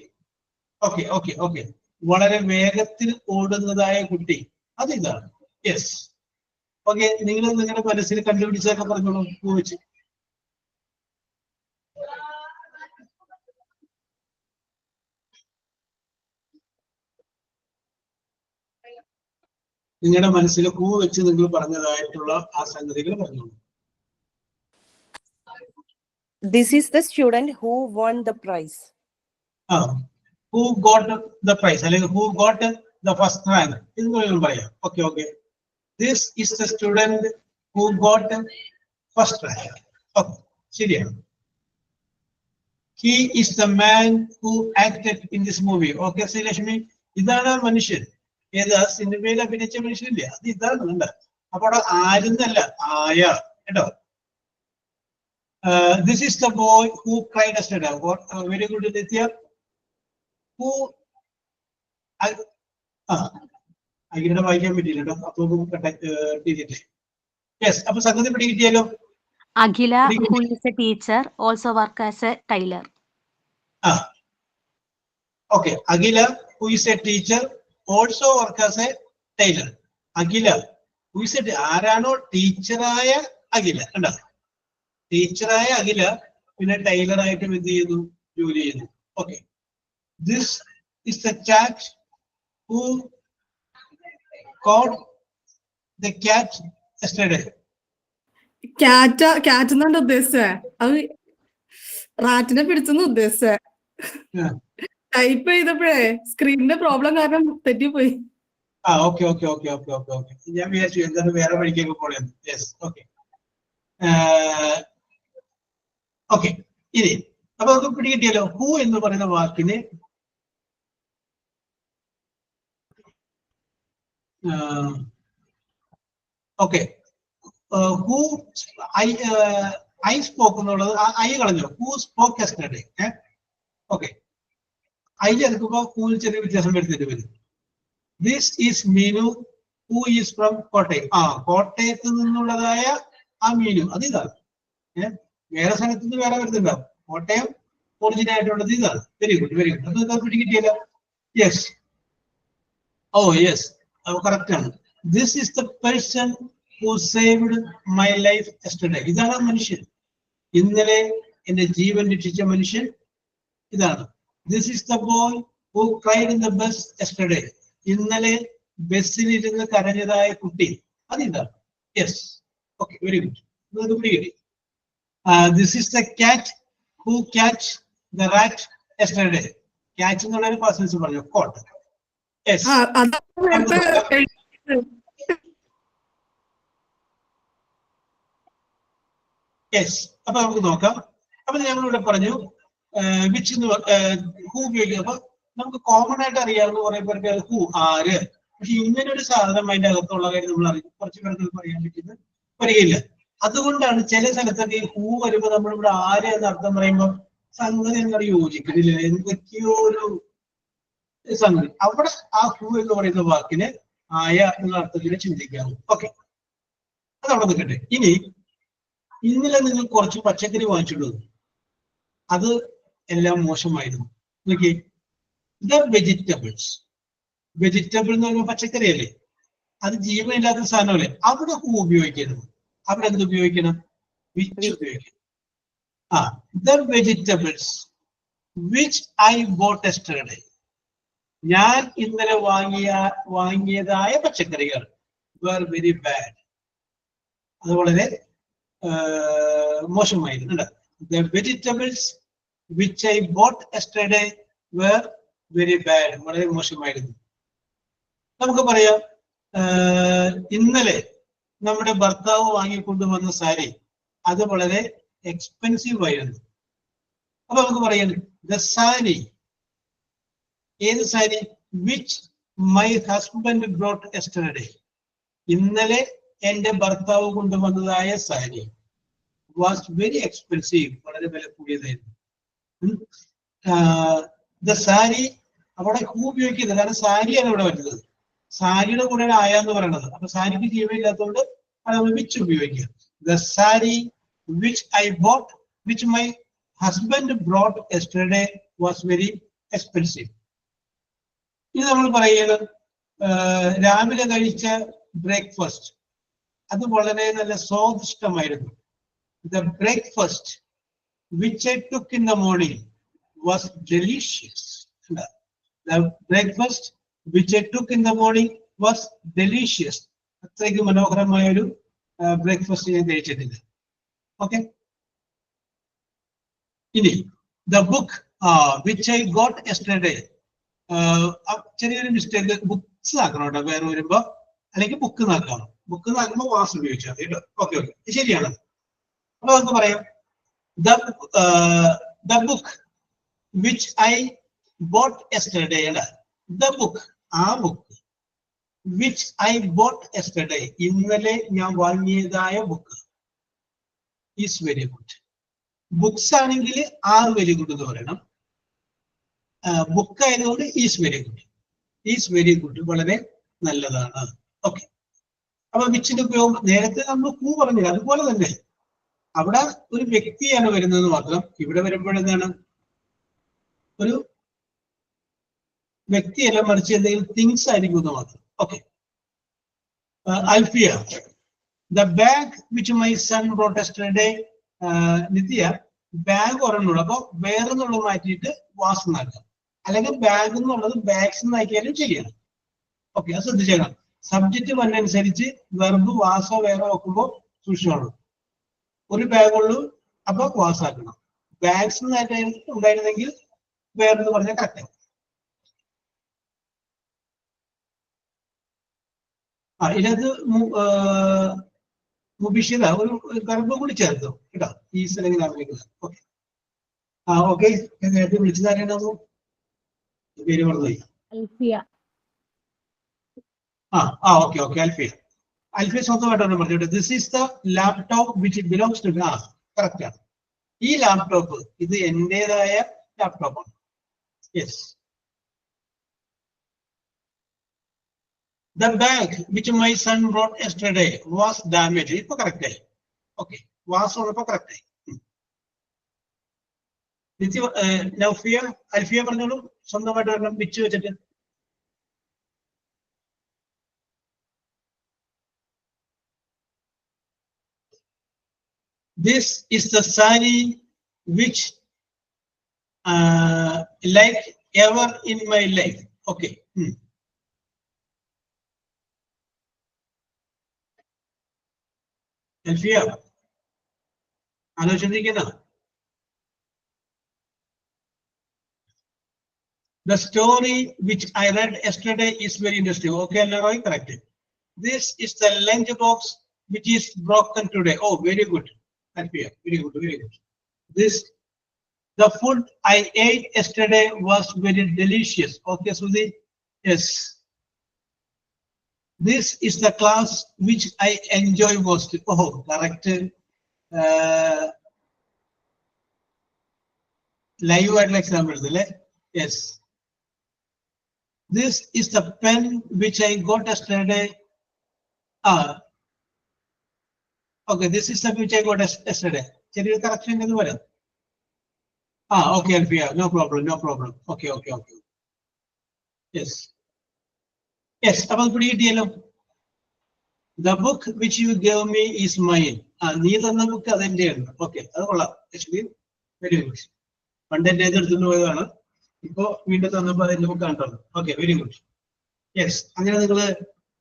okay, okay, okay. വളരെ വേഗത്തിൽ ഓടുന്നതായ കുട്ടി, അതിതാണ്. Yes, okay. നിങ്ങൾ നിങ്ങളുടെ മനസ്സിൽ കണ്ടുപിടിച്ചതൊക്കെ പറഞ്ഞോളൂ. പൂ വെച്ച് നിങ്ങളുടെ മനസ്സിൽ പൂ വെച്ച് നിങ്ങൾ പറഞ്ഞതായിട്ടുള്ള ആ സംഗതികൾ പറഞ്ഞോളൂ. This is the student who won the prize. Who got the prize? അല്ലെങ്കിൽ who got the first rank എന്ന് വേണം പറയാം. Okay, okay. This is the student who got first rank. Okay, ശരിയാണ്. He is the man who acted in this movie. Okay Sreelakshmi, ഇതാണ് ആ മനുഷ്യൻ. ഏതാ സിനിമയിൽ അഭിനയിച്ച മനുഷ്യനില്ലേ, അത് ഇതാണ്. കണ്ട, അപ്പൊ അവിടെ ആരുന്നല്ല, ആയ കേട്ടോ. This is the boy who cried yesterday. Very good, Nitya. Who? അങ്ങനെ വായിക്കാൻ പറ്റില്ല കേട്ടോ. അപ്പൊ യെസ്, അപ്പൊ സംഗതി പിടി കിട്ടിയാലോ. അഖില, who is a teacher, also work as a tailor. Okay, Akhila, who is a teacher, also work as a tailor. Akhila, who is a ആരാണോ ടീച്ചറായ അഖില, കണ്ടോ? ടീച്ചറായ അഖില പിന്നെ ടൈലറായിട്ടും എന്ത് ചെയ്യുന്നു, ജോലി ചെയ്യുന്നു. Okay, this is the chat who caught the cat yesterday. Cat എന്നാണ് ഉദ്ദേശിച്ചേ. അത് റാറ്റിനെ പിടിച്ചെന്ന് ഉദ്ദേശിച്ചേ. ടൈപ്പ് ചെയ്തപ്പോഴേ സ്ക്രീനിന്റെ പ്രോബ്ലം കാരണം തെറ്റിപ്പോയി. Okay, okay, okay, okay, okay, okay. ഞാൻ വിചാരിച്ചു എന്താണ് വേറെ വഴിക്കൊക്കെ പോണെന്ന്. Yes, okay, okay. ഇനി അപ്പൊ നമുക്ക് പിടികിട്ടിയല്ലോ. ഹൂ എന്ന് പറയുന്ന വാക്കിന് ഓക്കെ, ഹൂ ഐ സ്പോക്ക് എന്നുള്ളത് ഐ കളഞ്ഞോ. Who spoke yesterday. Okay, I എടുക്കുമ്പോ ഹൂവിൽ ചെറിയ വ്യത്യാസം വരുത്തിട്ട് വരും. This is Meenu who is from Kottayam. കോട്ടയത്ത് നിന്നുള്ളതായ ആ മീനു, അത് ഇതാണ്. വേറെ സ്ഥലത്ത് നിന്ന് വേറെ വരുന്നുണ്ടാവും. കോട്ടയം ഒറിജിനൽ ആയിട്ടുള്ളത് ഇതാണ്. Very good, very good. അപ്പൊ പിടികിട്ടിയല്ലോ. Yes, oh yes. കറക്റ്റ് ആണ്. This is the person who saved my life yesterday. ഇതാണ് മനുഷ്യൻ, ഇന്നലെ എന്റെ ജീവൻ രക്ഷിച്ച മനുഷ്യൻ ഇതാണ്. This is the boy who cried in the bus yesterday. ഇന്നലെ ബസ്സിലിരുന്ന് കരഞ്ഞതായ കുട്ടി, അതിതാണ്. Yes, okay, very good. കിട്ടി. This is the cat who catch the rat yesterday. Catch എന്നുള്ള ഒരു പേഴ്സൺസ് പറഞ്ഞു, കോട്ട്. Yes, yes. അപ്പൊ നമുക്ക് നോക്കാം. അപ്പൊ ഞങ്ങളിവിടെ പറഞ്ഞു വിച്ച് ഹൂ ഉപയോഗിക്കുക. അപ്പൊ നമുക്ക് കോമൺ ആയിട്ട് അറിയാവുന്ന കുറെ പേർക്ക് ഹൂ, ആര്. പക്ഷെ ഇങ്ങനെ ഒരു സാധനം അതിന്റെ അകത്തുള്ള കാര്യം നമ്മൾ അറിയും, കുറച്ച് പേർക്ക് പറയാൻ പറ്റുന്നത് വരികയില്ല. അതുകൊണ്ടാണ് ചില സ്ഥലത്തൊക്കെ ഈ ഹൂ വരുമ്പോ നമ്മളിവിടെ ആര് എന്ന അർത്ഥം പറയുമ്പോൾ സംഗതി എന്നോട് യോജിക്കുന്നില്ല, എന്തൊക്കെയോ ഒരു സംഗതി. അവിടെ ആ ഹൂ എന്ന് പറയുന്ന വാക്കിന് ആയ എന്ന അർത്ഥത്തിൽ ചിന്തിക്കാവൂ. ഓക്കെ, അത് അവിടെ നിൽക്കട്ടെ. ഇനി ഇന്നലെ നിങ്ങൾ കുറച്ച് പച്ചക്കറി വാങ്ങിച്ചിട്ടു, അത് എല്ലാം മോശമായിരുന്നു. നോക്കി, ദ വെജിറ്റബിൾസ്. വെജിറ്റബിൾ എന്ന് പറയുമ്പോൾ പച്ചക്കറി അല്ലേ, അത് ജീവനില്ലാത്ത സാധനമല്ലേ. അവിടെ ഹൂ ഉപയോഗിക്കരുത്. അവിടെ എന്ത് ഉപയോഗിക്കണം? വിച്ച് ഉപയോഗിക്കണം. The vegetables which I bought yesterday. ഞാൻ ഇന്നലെ വാങ്ങിയതായ പച്ചക്കറികൾ were very bad. അത് വളരെ മോശമായിരുന്നു. The vegetables which I bought yesterday were very bad. വളരെ മോശമായിരുന്നു. നമുക്ക് പറയാം, ഇന്നലെ നമ്മുടെ ഭർത്താവ് വാങ്ങിക്കൊണ്ടുവന്ന സാരി അത് വളരെ എക്സ്പെൻസീവ് ആയിരുന്നു. അപ്പൊ നമുക്ക് പറയാം, ദ സാരി, ഏത് sari? Which my husband brought yesterday. ഇന്നലെ എന്റെ ഭർത്താവ് കൊണ്ടുവന്നതായ സാരി വാസ് വെരി എക്സ്പെൻസീവ്, വളരെ വില കൂടിയതായിരുന്നു. ദ സാരി അവിടെ ഹൂ ഉപയോഗിക്കുന്നത്, കാരണം സാരിയാണ് ഇവിടെ വരുന്നത്. സാരിയുടെ കൂടെ ആയാന്ന് പറയണത്. അപ്പൊ സാരിക്ക് ജീവനില്ലാത്തതുകൊണ്ട് നമ്മൾ വിച്ച് ഉപയോഗിക്കുക. The sari which I boat which my husband brought yesterday was very expensive. ഇത് നമ്മൾ പറയുന്നത് രാവിലെ കഴിച്ച ബ്രേക്ക്ഫാസ്റ്റ് അത് വളരെ നല്ല സ്വാദിഷ്ടമായിരുന്നു. The breakfast which I took in the morning was delicious. The breakfast which I took in the morning was delicious. അത്രയ്ക്ക് മനോഹരമായ ഒരു ബ്രേക്ക്ഫാസ്റ്റ് ഞാൻ കഴിച്ചിട്ടില്ല. ഓക്കെ, ഇനി the book which I got yesterday. ചെറിയൊരു മിസ്റ്റേക്ക്, ബുക്സ് ആക്കണം കേട്ടോ വേറെ വരുമ്പോ, അല്ലെങ്കിൽ ബുക്ക് നാക്കണം. ബുക്ക് നാക്കുമ്പോൾ വാസ് ഉപയോഗിച്ചാൽ മതി കേട്ടോ. ഓക്കെ ഓക്കെ, ശരിയാണ്. അപ്പൊ നമുക്ക് പറയാം, the book which I bought yesterday. The book, ആ book. Which I bought yesterday, ഇന്നലെ ഞാൻ വാങ്ങിയതായ book. Is very good. Books ആണെങ്കിൽ ആർ വെരി ഗുഡ് എന്ന് പറയണം. ബുക്ക് ആയതുകൊണ്ട് is very good. Is very good, വളരെ നല്ലതാണ്. ഓക്കെ, അപ്പൊ വിച്ചിന്റെ ഉപയോഗം നേരത്തെ നമ്മൾ ഹൂ പറഞ്ഞില്ല, അതുപോലെ തന്നെ അവിടെ ഒരു വ്യക്തിയാണ് വരുന്നത് മാത്രം. ഇവിടെ വരുമ്പോഴെന്താണ്, ഒരു വ്യക്തിയല്ല, മറിച്ച് എന്തെങ്കിലും തിങ്സ് ആയിരിക്കും എന്ന് മാത്രം. Okay, Alfiya, the bag which my son brought yesterday. Nithya, bag ഒരെണ്ണുള്ളൂ, അപ്പൊ വേറെന്നുള്ളത് മാറ്റിയിട്ട് വാസ് എന്നാക്കാം, അല്ലെങ്കിൽ ബാഗ് എന്നുള്ളത് ബാഗ്സ് എന്നാക്കിയാലും ശരിയാണ്. ഓക്കെ, അത് ശ്രദ്ധിച്ചേക്കാം. സബ്ജക്റ്റ് വന്നനുസരിച്ച് വെർബ് വാസോ വേറെ നോക്കുമ്പോൾ സൂക്ഷിച്ചോളൂ. ഒരു ബാഗുള്ളൂ, അപ്പൊ വാസ് ആക്കണം. ബാഗ്സ് ഉണ്ടായിരുന്നെങ്കിൽ വേറെന്ന് പറഞ്ഞാൽ കറക്റ്റ്. ഇതിനകത്ത് മുബിഷിത ഒരു വെർബ് കൂടി ചേർത്തു കേട്ടോ, ഈസ് അല്ലെങ്കിൽ ആഗ്രഹിക്കുക. ഓക്കെ, ഓക്കെ, നേരത്തെ വിളിച്ചതാരേണ്ടാവും, പേര് പറഞ്ഞുപോയി. Okay okay, Alfiya. അൽഫിയ സ്വന്തമായിട്ടാണ് പറഞ്ഞിട്ട്, this is the laptop which it belongs to. Correct ആണ്. ഈ ലാപ്ടോപ്പ് ഇത് എന്റേതായ ലാപ്ടോപ്പാണ്. Yes. The bag which my son brought yesterday was damage. ഇപ്പൊ കറക്റ്റ് ആയി. ഓക്കെ, വാസ് ഉള്ളപ്പോ കറക്റ്റ് ആയി. നൗഫിയ, അൽഫിയ പറഞ്ഞോളൂ, സ്വന്തമായിട്ട് വരണം വിച്ച് വെച്ചിട്ട്. This is the sari which like ever in my life. Okay. Elfia, the story which I read yesterday is very interesting. Okay, Leroy, correct. This is the lunchbox which is broken today. Oh, very good. Elfia, very good, very good. The food I ate yesterday was very delicious. Okay, Suzy? Yes. This is the class which I enjoy most. Oh, correct. Live examples, yes. This is the pen which I got yesterday. Okay, this is the which I got yesterday. Correction in the okay, Alfia, no problem, no problem. Okay. Yes. Yes, about the book which you gave me is mine. Neither the book as in okay, actually, very good. And then neither to know go windows on the book. Okay, very good. Yes, I'm going to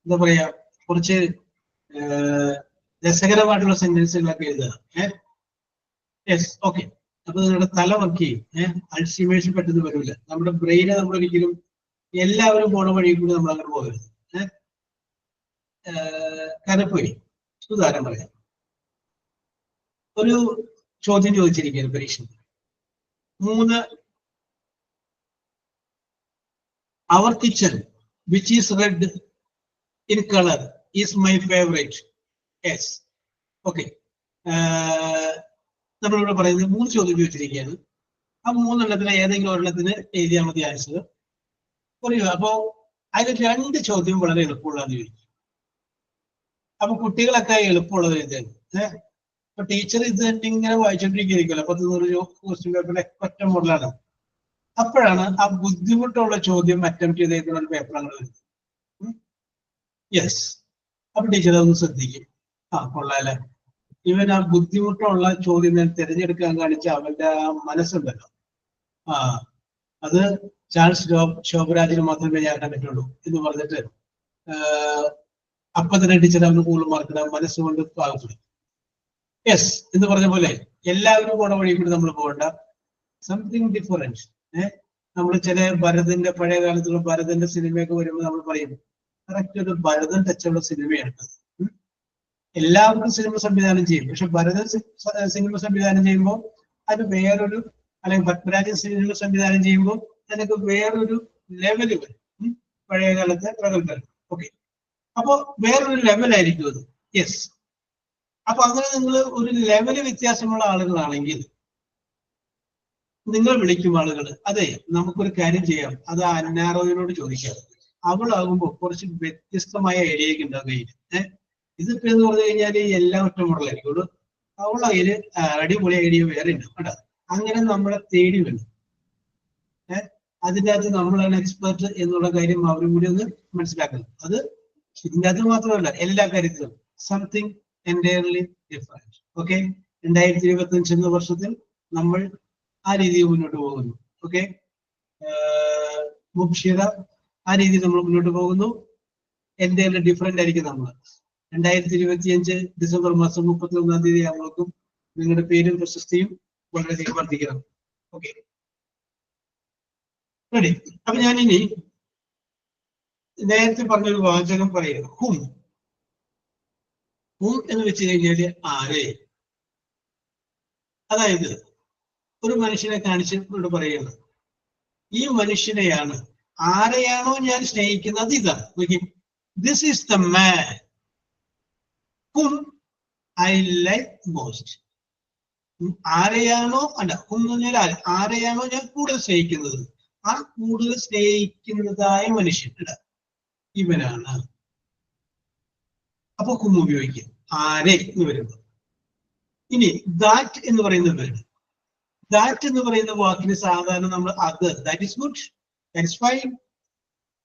the way purchase the second part of the sentence like yes, okay. About Talamarki, ultimation better the Varula. Number of brain and number of yellow bottom of you number of Kanapui. So that am I. Or you chosen your operation. Our kitchen, which is red in color, is my favorite. Yes. Okay. നമ്മൾ പറയുന്നത് 3 ചോദ്യം ഉപയോഗിച്ചിരിക്കുകയാണ്. ആ 3 ഏതെങ്കിലും ഒരെണ്ണത്തിന് എഴുതിയാൽ മതി ആൻസർ. അപ്പോ അതിൽ 2 ചോദ്യം വളരെ എളുപ്പമുള്ളതെന്ന് ചോദിക്കും. അപ്പൊ കുട്ടികളൊക്കെ എളുപ്പമുള്ളത് എഴുതുന്നത്. അപ്പൊ ടീച്ചർ ഇത് ഇങ്ങനെ വായിച്ചോണ്ടിരിക്കുമല്ലോ. 10 ക്വസ്റ്റ്യൻ പേപ്പറിലെ ഒറ്റ മോഡലാണ്. അപ്പോഴാണ് ആ ബുദ്ധിമുട്ടുള്ള ചോദ്യം അറ്റംപ്റ്റ് ചെയ്തേക്കുന്ന ഒരു പേപ്പറാണ് വരുന്നത്. യെസ്. അപ്പൊ ടീച്ചർ അതൊന്ന് ശ്രദ്ധിക്കും. കൊള്ളാല്ലേ, ഇവൻ ആ ബുദ്ധിമുട്ടുള്ള ചോദ്യം തിരഞ്ഞെടുക്കാൻ കാണിച്ച അവന്റെ ആ മനസ്സുണ്ടല്ലോ, അത് ചാൾസ് ശോഭരാജിന് മാത്രമേ ചെയ്യാൻ പറ്റുള്ളൂ എന്ന് പറഞ്ഞിട്ട് അപ്പൊ തന്നെ ടീച്ചർ അവന് കൂടുതൽ മാർക്കിടാൻ മനസ്സുകൊണ്ട് പാകപ്പെടും. യെസ് എന്ന് പറഞ്ഞ പോലെ എല്ലാവരും പോണ വഴി കൂടി നമ്മൾ പോകണ്ട, സംതിങ് ഡിഫറൻസ്. നമ്മൾ ചില ഭരതന്റെ പഴയ കാലത്തുള്ള ഭരതന്റെ സിനിമയൊക്കെ വരുമ്പോൾ നമ്മൾ പറയും കറക്റ്റ് ഒരു ഭരതൻ ടച്ചുള്ള സിനിമയാണ്. എല്ലാവർക്കും സിനിമ സംവിധാനം ചെയ്യും, പക്ഷെ ഭരതൻ സിനിമ സംവിധാനം ചെയ്യുമ്പോൾ അത് വേറൊരു, അല്ലെങ്കിൽ പത്മരാജൻ സിനിമ സംവിധാനം ചെയ്യുമ്പോൾ അതിനൊക്കെ വേറൊരു ലെവല് വരും. പഴയ കാലത്തെ പ്രഗത്ഭർ. ഓക്കെ, അപ്പോ വേറൊരു ലെവലായിരിക്കും അത്. യെസ്. അപ്പൊ അങ്ങനെ നിങ്ങൾ ഒരു ലെവല് വ്യത്യാസമുള്ള ആളുകളാണെങ്കിൽ നിങ്ങൾ വിളിക്കും ആളുകൾ, അതെ നമുക്കൊരു കാര്യം ചെയ്യാം, അത് അന്നാറോയിനോട് ചോദിക്കാം. അവളാകുമ്പോൾ കുറച്ച് വ്യത്യസ്തമായ ഐഡിയയൊക്കെ ഉണ്ടാവും കയ്യിൽ. ഇതിപ്പോ എന്ന് പറഞ്ഞു കഴിഞ്ഞാൽ എല്ലാം ഒറ്റ മോഡലായിരിക്കും. അവളതിൽ അടിപൊളി ഐഡിയ വേറെ ഉണ്ട് കേട്ടോ. അങ്ങനെ നമ്മളെ തേടി വരും. അതിൻ്റെ അകത്ത് നമ്മളാണ് എക്സ്പെർട്ട് എന്നുള്ള കാര്യം അവരും കൂടി ഒന്ന് മനസ്സിലാക്കണം. അത് ഇതിൻ്റെ അകത്ത് മാത്രമല്ല, എല്ലാ കാര്യത്തിലും സംതിങ് എൻറ്റയർലി ഡിഫറൻറ്റ്. ഓക്കെ, 2025 എന്ന വർഷത്തിൽ നമ്മൾ ആ രീതിയിൽ മുന്നോട്ട് പോകുന്നു. ഓക്കെ, മുഖ്യത ആ രീതിയിൽ നമ്മൾ മുന്നോട്ട് പോകുന്നു. എൻറ്റയർലി ഡിഫറെന്റ് ആയിരിക്കും നമ്മൾ. 2025 ഡിസംബർ മാസം 31-ാം തീയതി ആകുമ്പോഴേക്കും നിങ്ങളുടെ പേരും പ്രശസ്തിയും വളരെയധികം വർദ്ധിക്കണം. Okay, ready? അപ്പൊ ഞാനിനി നേരത്തെ പറഞ്ഞൊരു വാചകം പറയുക, ഹും. ഹും എന്ന് വെച്ച് കഴിഞ്ഞാല് ആരെ. അതായത് ഒരു മനുഷ്യനെ കാണിച്ചിട്ട് പറയുന്നത്, ഈ മനുഷ്യനെയാണ്, ആരെയാണോ ഞാൻ സ്നേഹിക്കുന്നത് ഇതാണ്. This is the man whom I like most. ആരെയാണോ അല്ല, ഹും എന്ന് പറഞ്ഞാൽ ആരെയാണോ ഞാൻ കൂടുതൽ സ്നേഹിക്കുന്നത്, ആ കൂടുതൽ സ്നേഹിക്കുന്നതായ മനുഷ്യൻ ഇവനാണ്. അപ്പൊ ഹും ഉപയോഗിക്കും ആരെ എന്ന് വരുമ്പോൾ. ഇനി ദാറ്റ് എന്ന് പറയുന്ന പേര്, ദാറ്റ് എന്ന് പറയുന്ന വാക്കിന് സാധാരണ നമ്മൾ അത്, that is good, that is fine,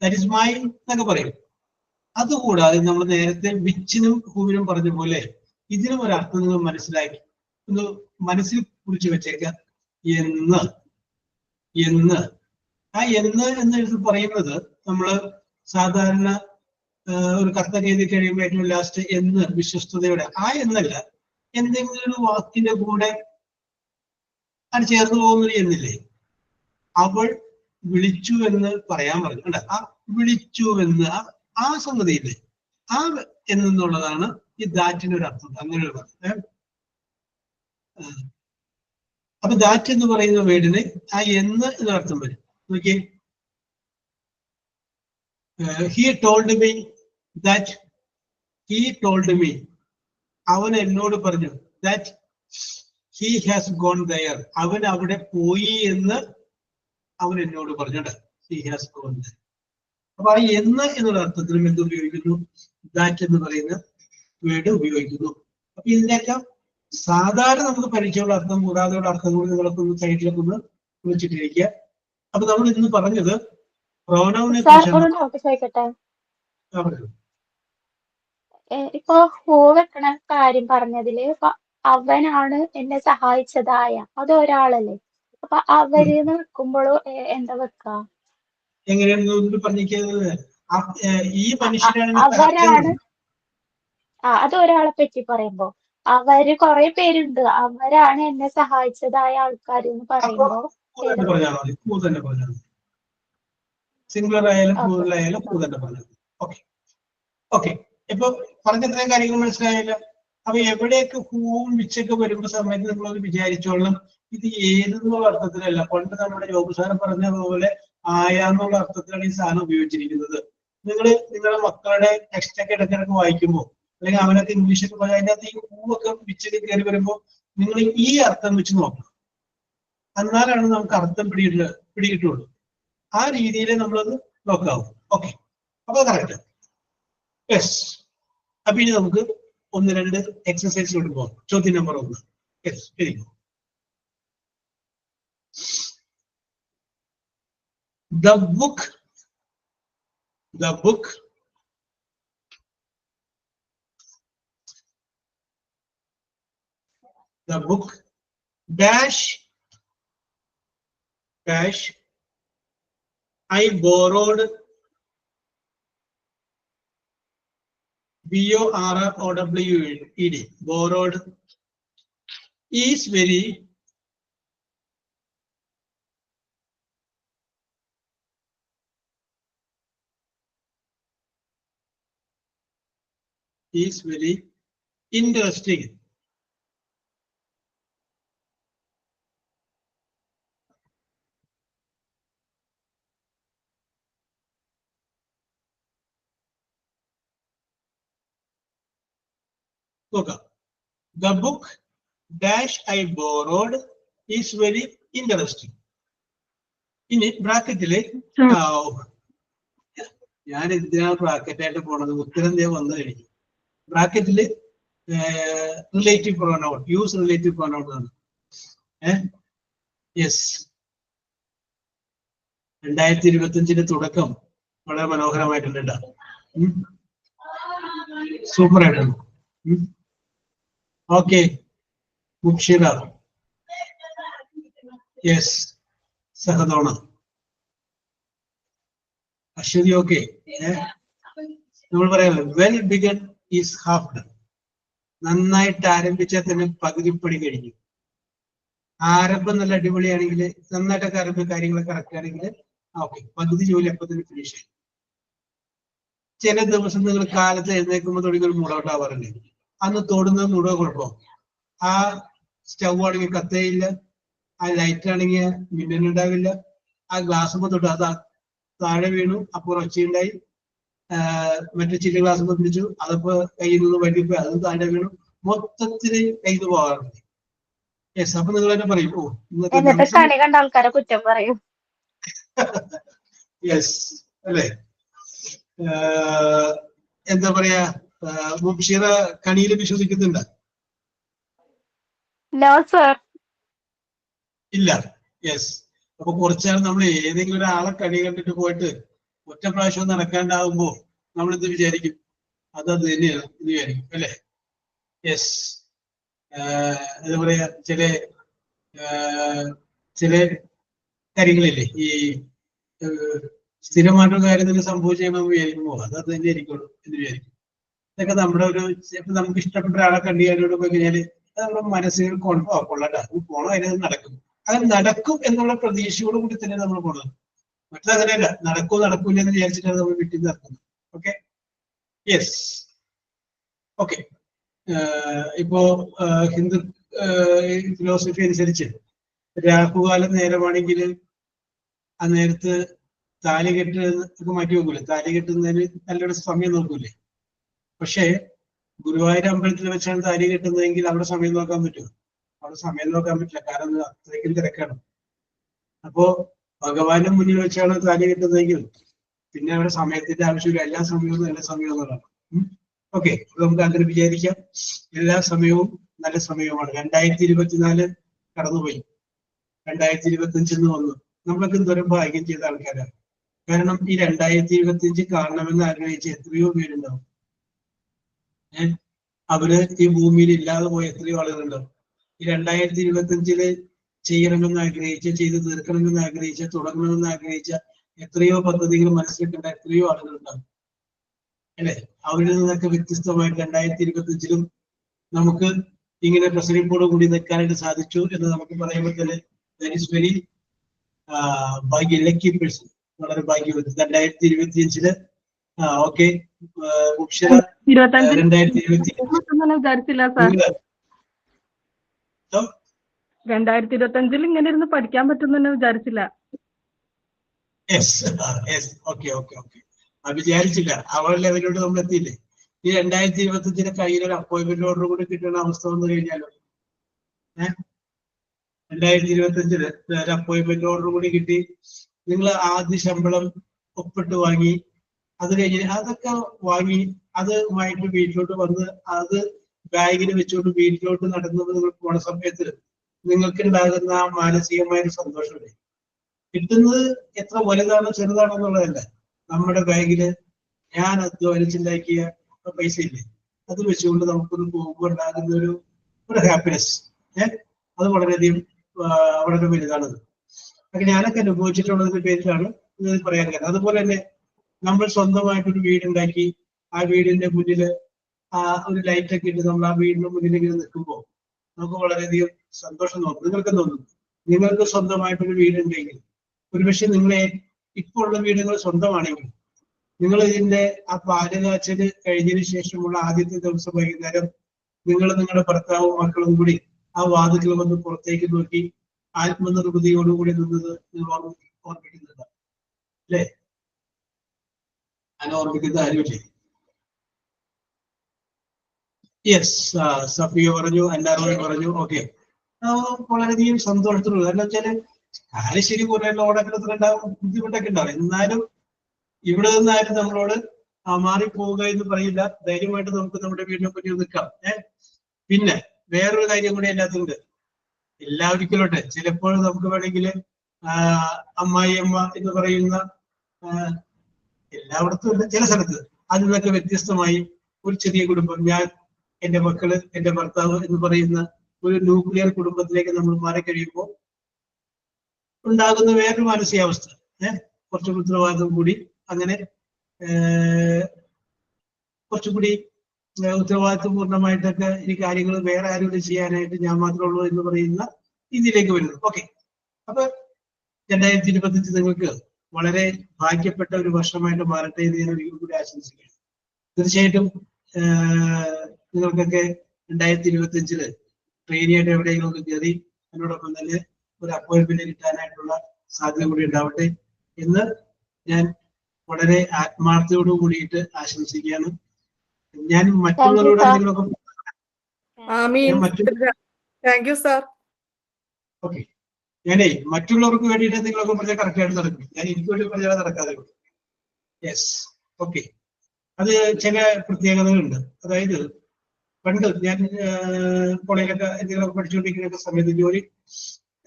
that is mine എന്നൊക്കെ പറയും. അതുകൂടാതെ നമ്മൾ നേരത്തെ വിച്ചിനും ഹൂവിനും പറഞ്ഞ പോലെ ഇതിനും ഒരർത്ഥം നിങ്ങൾ മനസ്സിലാക്കി. ഒന്ന് മനസ്സിൽ കുറിച്ച് വെച്ചേക്കാം. എന്ന് ആ എന്ന് എന്നെഴുതി പറയുന്നത് നമ്മള് സാധാരണ ഒരു കത്തൊക്കെ എഴുതി കഴിയുമ്പോൾ ഏറ്റവും ലാസ്റ്റ് എന്ന് വിശ്വസ്തയോടെ ആ എന്നല്ല, എന്തെങ്കിലും ഒരു വാക്കിന്റെ കൂടെ അത് ചേർന്ന് പോകുന്നത് എന്നില്ലേ. അവൾ വിളിച്ചു എന്ന് പറയാൻ പറഞ്ഞു കണ്ട. ആ വിളിച്ചു എന്ന് ആ സംഗതിയില്ലേ, ആ എന്നുള്ളതാണ് ഈ ദാറ്റിന്റെ ഒരു അർത്ഥം. അങ്ങനെ ഒരു പറഞ്ഞു. അപ്പൊ ദാറ്റ് എന്ന് പറയുന്ന വേർഡിന് ആ എന്ന് എന്നർത്ഥം വരും. നോക്കിയേ, he told me that, he told me, അവൻ എന്നോട് പറഞ്ഞു, that he has gone there, അവൻ അവിടെ പോയി എന്ന് അവൻ എന്നോട് പറഞ്ഞിട്ട് he has gone there. അപ്പൊ ആ എന്ന് എന്നുള്ള അർത്ഥത്തിലും എന്ത് ഉപയോഗിക്കുന്നു? ദാറ്റ് എന്ന് പറയുന്ന വേർഡ് ഉപയോഗിക്കുന്നു. അപ്പൊ ഇതിനൊക്കെ സാധാരണ നമുക്ക് പരിചയമുള്ള അർത്ഥം കൂടാതെയുള്ള അർത്ഥം കൂടി നിങ്ങളൊക്കെ ഒന്ന് സൈഡിലൊക്കെ ഒന്ന് വിളിച്ചിട്ടിരിക്കുക. അപ്പൊ നമ്മൾ ഇന്ന് പറഞ്ഞത് പ്രോനൗണിനെ കുറിച്ചാണ്. ഇപ്പൊ ഹൂ വെക്കണ കാര്യം പറഞ്ഞതില് അവനാണ് എന്നെ സഹായിച്ചതായ അത് ഒരാളല്ലേ. അപ്പൊ അവര് വെക്കുമ്പോഴോ എന്താ വെക്കാ? എങ്ങനെയാണ് പറഞ്ഞിരിക്കുന്നത്? ഈ മനുഷ്യരാണ് അവരാണ്. അത് ഒരാളെ പറ്റി പറയുമ്പോ അവര് കുറെ പേരുണ്ട്, അവരാണ് എന്നെ സഹായിച്ചതായ ആൾക്കാർ എന്ന് പറയുമ്പോ സിംഗുലർ ആയാലും പ്ലൂറൽ ആയാലും പൂ തന്നെ പറഞ്ഞാൽ മതി. ഓക്കെ. ഇപ്പൊ പറഞ്ഞത്രയും കാര്യങ്ങൾ മനസ്സിലായല്ലോ. അപ്പൊ എവിടെയൊക്കെ ഹൂവും വിച്ചൊക്കെ വരുന്ന സമയത്ത് നമ്മളത് വിചാരിച്ചോളണം ഇത് ഏതെന്നുള്ള അർത്ഥത്തിലല്ല. പണ്ട് നമ്മുടെ ജോബുസാരം പറഞ്ഞ പോലെ ആയാന്നുള്ള അർത്ഥത്തിലാണ് ഈ സാധനം ഉപയോഗിച്ചിരിക്കുന്നത്. നിങ്ങളുടെ മക്കളുടെ ടെക്സ്റ്റ് ഒക്കെ ഇടയ്ക്കിടയ്ക്ക് വായിക്കുമ്പോൾ അല്ലെങ്കിൽ അവനൊക്കെ ഇംഗ്ലീഷൊക്കെ പറയാൻ അതിനകത്ത് ഈ ഹൂവൊക്കെ വിച്ചൊക്കെ കയറി വരുമ്പോൾ നിങ്ങൾ ഈ അർത്ഥം വെച്ച് നോക്കണം. എന്നാലാണ് നമുക്ക് അർത്ഥം പിടികിട്ടുള്ളൂ. ആ രീതിയിൽ നമ്മളത് നോക്കാവും. ഓക്കെ, അപ്പൊ കറക്റ്റ്. യെസ്. അപ്പൊ ഇനി നമുക്ക് 1-2 എക്സസൈസിലോട്ട് പോകാം. ചോദ്യം നമ്പർ 1. യെസ്, ശരി. The book dash I borrowed, BORROWED, borrowed is very interesting. The book dash I borrowed is very interesting. ഇനി ബ്രാക്കറ്റില് ഞാൻ എന്തിനാണ് ബ്രാക്കറ്റായിട്ട് പോണത്? ഉത്തരം വന്നു കഴിഞ്ഞു. ബ്രാക്കറ്റില് relative pronoun, use relative pronoun ആണ്. യെസ്, 2025 തുടക്കം വളരെ മനോഹരമായിട്ടുണ്ട്. സൂപ്പർ ആയിട്ടുണ്ട്. Okay, Mukshira. Yes, Sahathona. Aswathi. Okay, നമ്മൾ പറയാം well begun is half done. നന്നായിട്ട് ആരംഭിച്ചാൽ തന്നെ പകുതിപ്പടി കഴിഞ്ഞു. ആരംഭം നല്ല അടിപൊളിയാണെങ്കിൽ, നന്നായിട്ടൊക്കെ കാര്യങ്ങളൊക്കെ കറക്റ്റ് ആണെങ്കിൽ ഓക്കെ, പകുതി ജോലി അപ്പൊ തന്നെ ഫിനിഷ് ആയി. ചില ദിവസം നിങ്ങൾ കാലത്ത് എഴുന്നേൽക്കുമ്പോൾ തുടങ്ങി ഒരു മൂടോട്ടാവാറുണ്ട്. അന്ന് തൊടുന്നത് മുഴുവൻ കുഴപ്പം. ആ സ്റ്റൗ ആണെങ്കിൽ കത്തേയില്ല, ആ ലൈറ്റ് ആണെങ്കിൽ മിന്നലുണ്ടാവില്ല, ആ ഗ്ലാസുമ്പോ തൊട്ട് അത് താഴെ വീണു, അപ്പോൾ ഒച്ചയുണ്ടായി. മറ്റു ചില ഗ്ലാസുമ്പോ പിടിച്ചു, അതിപ്പോ കയ്യിൽ നിന്ന് വണ്ടിപ്പോ അതും താഴെ വീണു. മൊത്തത്തിന് കയ്യിൽ പോകാറുണ്ട്. യെസ്. അപ്പൊ നിങ്ങൾ തന്നെ പറയും, ഓ കണ്ട ആൾക്കാരെ കുറ്റം പറയും. യെസ് അല്ലേ? എന്താ പറയാ, മുബഷിറ കണിയിൽ വിശ്വസിക്കുന്നുണ്ട്? ഇല്ല. യെസ്. അപ്പൊ കുറച്ചാൾ നമ്മൾ ഏതെങ്കിലും ഒരാളെ കണി കണ്ടിട്ട് പോയിട്ട് ഒറ്റ പ്രാവശ്യം നടക്കാണ്ടാവുമ്പോ നമ്മൾ എന്ത് വിചാരിക്കും? അത് തന്നെയാണ് ഇത് വിചാരിക്കും അല്ലേ? യെസ്. എന്താ പറയാ, ചില കാര്യങ്ങളില്ലേ, ഈ സ്ഥിരമായിട്ടൊരു കാര്യത്തിന് സംഭവിച്ചാൽ നമ്മൾ വിചാരിക്കുമ്പോ അത് തന്നെ ആയിരിക്കുള്ളൂ എന്ന് വിചാരിക്കും. ഇതൊക്കെ നമ്മുടെ ഒരു നമുക്ക് ഇഷ്ടപ്പെട്ട ഒരാളെ കണ്ടു കഴിഞ്ഞോട് പോയി കഴിഞ്ഞാല് അത് നമ്മുടെ മനസ്സിൽ കൊള്ളട്ടെ, അത് പോണോ അതിനത് നടക്കും. അത് നടക്കും എന്നുള്ള പ്രതീക്ഷയോട് കൂടി തന്നെ നമ്മൾ പോണത്. മറ്റതങ്ങനെയല്ല, നടക്കൂല എന്ന് വിചാരിച്ചിട്ടാണ് നമ്മൾ വീട്ടിൽ നിന്ന് നടക്കുന്നത്. Okay, yes, okay. ഇപ്പോ ഹിന്ദു ഫിലോസഫി അനുസരിച്ച് രാഹുകാലം നേരമാണെങ്കിൽ ആ നേരത്ത് താലികെട്ട് ഒക്കെ മാറ്റി വെക്കൂലേ, താലി കെട്ടുന്നതിന് നല്ലൊരു സമയം നോക്കൂലേ. പക്ഷേ ഗുരുവായൂർ അമ്പലത്തിൽ വെച്ചാണ് താലി കെട്ടുന്നതെങ്കിൽ അവിടെ സമയം നോക്കാൻ പറ്റുമോ? അവിടെ സമയം നോക്കാൻ പറ്റില്ല, കാരണം അത്രയ്ക്കും തിരക്കാണ്. അപ്പോ ഭഗവാന്റെ മുന്നിൽ വെച്ചാണ് താലി കെട്ടുന്നതെങ്കിൽ പിന്നെ അവിടെ സമയത്തിന്റെ ആവശ്യമില്ല, എല്ലാ സമയവും നല്ല സമയം എന്നുള്ളതാണ്. ഓക്കെ, നമുക്ക് അങ്ങനെ വിചാരിക്കാം, എല്ലാ സമയവും നല്ല സമയവുമാണ്. 2024 കടന്നുപോയി, 2025 വന്നു. നമ്മളൊക്കെ എന്തോരം ഭാഗ്യം ചെയ്ത ആൾക്കാരാണ്. കാരണം ഈ 2025 കാണണമെന്ന് ആഗ്രഹിച്ച എത്രയോ പേരുണ്ടാവും. അവര് ഈ ഭൂമിയിൽ ഇല്ലാതെ പോയ എത്രയോ ആളുകളുണ്ടാവും. ഈ 2025 ചെയ്യണമെന്ന് ആഗ്രഹിച്ച, ചെയ്ത് തീർക്കണമെന്ന് ആഗ്രഹിച്ച, തുടങ്ങണമെന്ന് ആഗ്രഹിച്ച എത്രയോ പദ്ധതികൾ മനസ്സിലിട്ടുണ്ട എത്രയോ ആളുകളുണ്ടാവും അല്ലെ. അവരിൽ നിന്നൊക്കെ വ്യത്യസ്തമായിട്ട് 2025 നമുക്ക് ഇങ്ങനെ പ്രസരിപ്പോട് കൂടി നിൽക്കാനായിട്ട് സാധിച്ചു എന്ന് നമുക്ക് പറയുമ്പോൾ തന്നെ that is very lucky person, വളരെ ഭാഗ്യവതി. 2025 ഓക്കെ, 2025 ഇങ്ങനെ ഇരുന്ന് പഠിക്കാൻ പറ്റുമെന്ന് വിചാരിച്ചില്ല. വിചാരിച്ചില്ല, അവളെ ലെവലിലോട്ട് നമ്മൾ എത്തിയില്ലേ. ഈ 2025 കയ്യിലൊരു അപ്പോയിന്റ്മെന്റ് ഓർഡർ കൂടി കിട്ടുന്ന അവസ്ഥ വന്നു കഴിഞ്ഞാലോ, 2025 ഒരു അപ്പോയിന്റ്മെന്റ് ഓർഡർ കൂടി കിട്ടി, നിങ്ങൾ ആദ്യ ശമ്പളം ഒപ്പിട്ട് വാങ്ങി, അത് കഴിഞ്ഞ് അതൊക്കെ വാങ്ങി അതുമായിട്ട് വീട്ടിലോട്ട് വന്ന് അത് ബാഗിൽ വെച്ചുകൊണ്ട് വീട്ടിലോട്ട് നടന്നത് നിങ്ങൾ പോണ സമയത്ത് നിങ്ങൾക്ക് ഉണ്ടാകുന്ന ആ മാനസികമായ ഒരു സന്തോഷമില്ലേ. കിട്ടുന്നത് എത്ര വലുതാണോ ചെറുതാണോ എന്നുള്ളതല്ല, നമ്മുടെ ബാഗില് ഞാൻ അധ്വാനിച്ചുണ്ടാക്കിയ പൈസ ഇല്ലേ, അത് വെച്ചുകൊണ്ട് നമുക്കൊന്ന് പോകുമ്പോൾ ഉണ്ടാകുന്ന ഒരു ഹാപ്പിനെസ്, അത് വളരെയധികം വളരെ വലുതാണത്. അതൊക്കെ ഞാനൊക്കെ അനുഭവിച്ചിട്ടുള്ളതിന്റെ പേരിലാണ് ഇത് പറയാൻ കാരണം. അതുപോലെ തന്നെ നമ്മൾ സ്വന്തമായിട്ടൊരു വീടുണ്ടാക്കി ആ വീടിന്റെ മുന്നിൽ ഒരു ലൈറ്റൊക്കെ ഇട്ട് നമ്മൾ ആ വീടിന്റെ മുന്നിൽ ഇങ്ങനെ നിൽക്കുമ്പോൾ നമുക്ക് വളരെയധികം സന്തോഷം തോന്നും. നിങ്ങൾക്ക് തോന്നുന്നു, നിങ്ങൾക്ക് സ്വന്തമായിട്ടൊരു വീടുണ്ടെങ്കിൽ, ഒരുപക്ഷെ നിങ്ങളെ ഇപ്പോൾ ഉള്ള വീടുകൾ സ്വന്തമാണെങ്കിൽ നിങ്ങൾ ഇതിന്റെ ആ പാലുകാച്ചല് കഴിഞ്ഞതിന് ശേഷമുള്ള ആദ്യത്തെ ദിവസം വൈകുന്നേരം നിങ്ങൾ നിങ്ങളുടെ ഭർത്താവും മക്കളും കൂടി ആ വാതിൽ വന്ന് പുറത്തേക്ക് നോക്കി ആത്മനിർവൃതിയോടുകൂടി നിന്നത് നിങ്ങൾ ഓർമ്മിക്കുന്നുണ്ട് അല്ലേ? അങ്ങനെ ഓർമ്മിക്കുന്ന ആരുമില്ലേ? യെസ്, സഫിയ പറഞ്ഞു, എല്ലാവരും പറഞ്ഞു. ഓക്കെ, വളരെയധികം സന്തോഷത്തിലുള്ള, കാരണം വെച്ചാല് കാലശ്ശേരി പോലെ ലോഡൊക്കെ ഉണ്ടാവും, ബുദ്ധിമുട്ടൊക്കെ ഉണ്ടാവും. എന്നാലും ഇവിടെ നിന്നാരും നമ്മളോട് മാറിപ്പോവുക എന്ന് പറയില്ല. ധൈര്യമായിട്ട് നമുക്ക് നമ്മുടെ വീടിനെ പറ്റി നിൽക്കാം. പിന്നെ വേറൊരു കാര്യം കൂടി അതിനകത്തുണ്ട്. എല്ലാവർക്കുമല്ലോട്ടെ ചിലപ്പോൾ നമുക്ക് വേണമെങ്കിൽ അമ്മായിയമ്മ എന്ന് പറയുന്ന എല്ലായിടത്തും ഉണ്ട്, ചില സ്ഥലത്ത് അതിൽ നിന്നൊക്കെ വ്യത്യസ്തമായി ഒരു ചെറിയ കുടുംബം, ഞാൻ, എന്റെ മക്കള്, എന്റെ ഭർത്താവ് എന്ന് പറയുന്ന ഒരു ന്യൂക്ലിയർ കുടുംബത്തിലേക്ക് നമ്മൾ മാറിക്കഴിയുമ്പോൾ ഉണ്ടാകുന്ന വേറൊരു മാനസികാവസ്ഥ, കുറച്ചും ഉത്തരവാദിത്വം കൂടി, അങ്ങനെ കുറച്ചുകൂടി ഉത്തരവാദിത്വപൂർണ്ണമായിട്ടൊക്കെ ഈ കാര്യങ്ങൾ വേറെ ആരും ചെയ്യാനായിട്ട് ഞാൻ മാത്രമേ ഉള്ളൂ എന്ന് പറയുന്ന രീതിയിലേക്ക് വരുന്നു. ഓക്കെ, അപ്പൊ 2025 നിങ്ങൾക്ക് വളരെ ഭാഗ്യപ്പെട്ട ഒരു വർഷമായിട്ട് മാറട്ടെ എന്ന് ഞാൻ ഒരിക്കൽ കൂടി ആശംസിക്കുകയാണ്. തീർച്ചയായിട്ടും നിങ്ങൾക്കൊക്കെ 2025 ട്രെയിനിയായിട്ട് എവിടെയെങ്കിലും ഒക്കെ കയറി അതിനോടൊപ്പം തന്നെ ഒരു അപ്പോയിന്റ്മെന്റ് കിട്ടാനായിട്ടുള്ള സാധ്യത കൂടി ഉണ്ടാവട്ടെ എന്ന് ഞാൻ വളരെ ആത്മാർത്ഥതയോട് കൂടിയിട്ട് ആശംസിക്കുകയാണ്. ഞാൻ മറ്റുള്ളവരോട് എന്തെങ്കിലുമൊക്കെ ഓക്കെ, ഞാനേ മറ്റുള്ളവർക്ക് വേണ്ടിയിട്ട് എന്തെങ്കിലുമൊക്കെ പറഞ്ഞാൽ കറക്റ്റ് ആയിട്ട് നടക്കും. ഞാൻ എനിക്ക് വേണ്ടി പറഞ്ഞാൽ നടക്കാതെ. Yes, okay. അത് ചില പ്രത്യേകതകളുണ്ട്. അതായത് പണ്ട് ഞാൻ കോളേജിലൊക്കെ എന്തെങ്കിലുമൊക്കെ പഠിച്ചുകൊണ്ടിരിക്കുന്ന സമയത്ത് ജോലി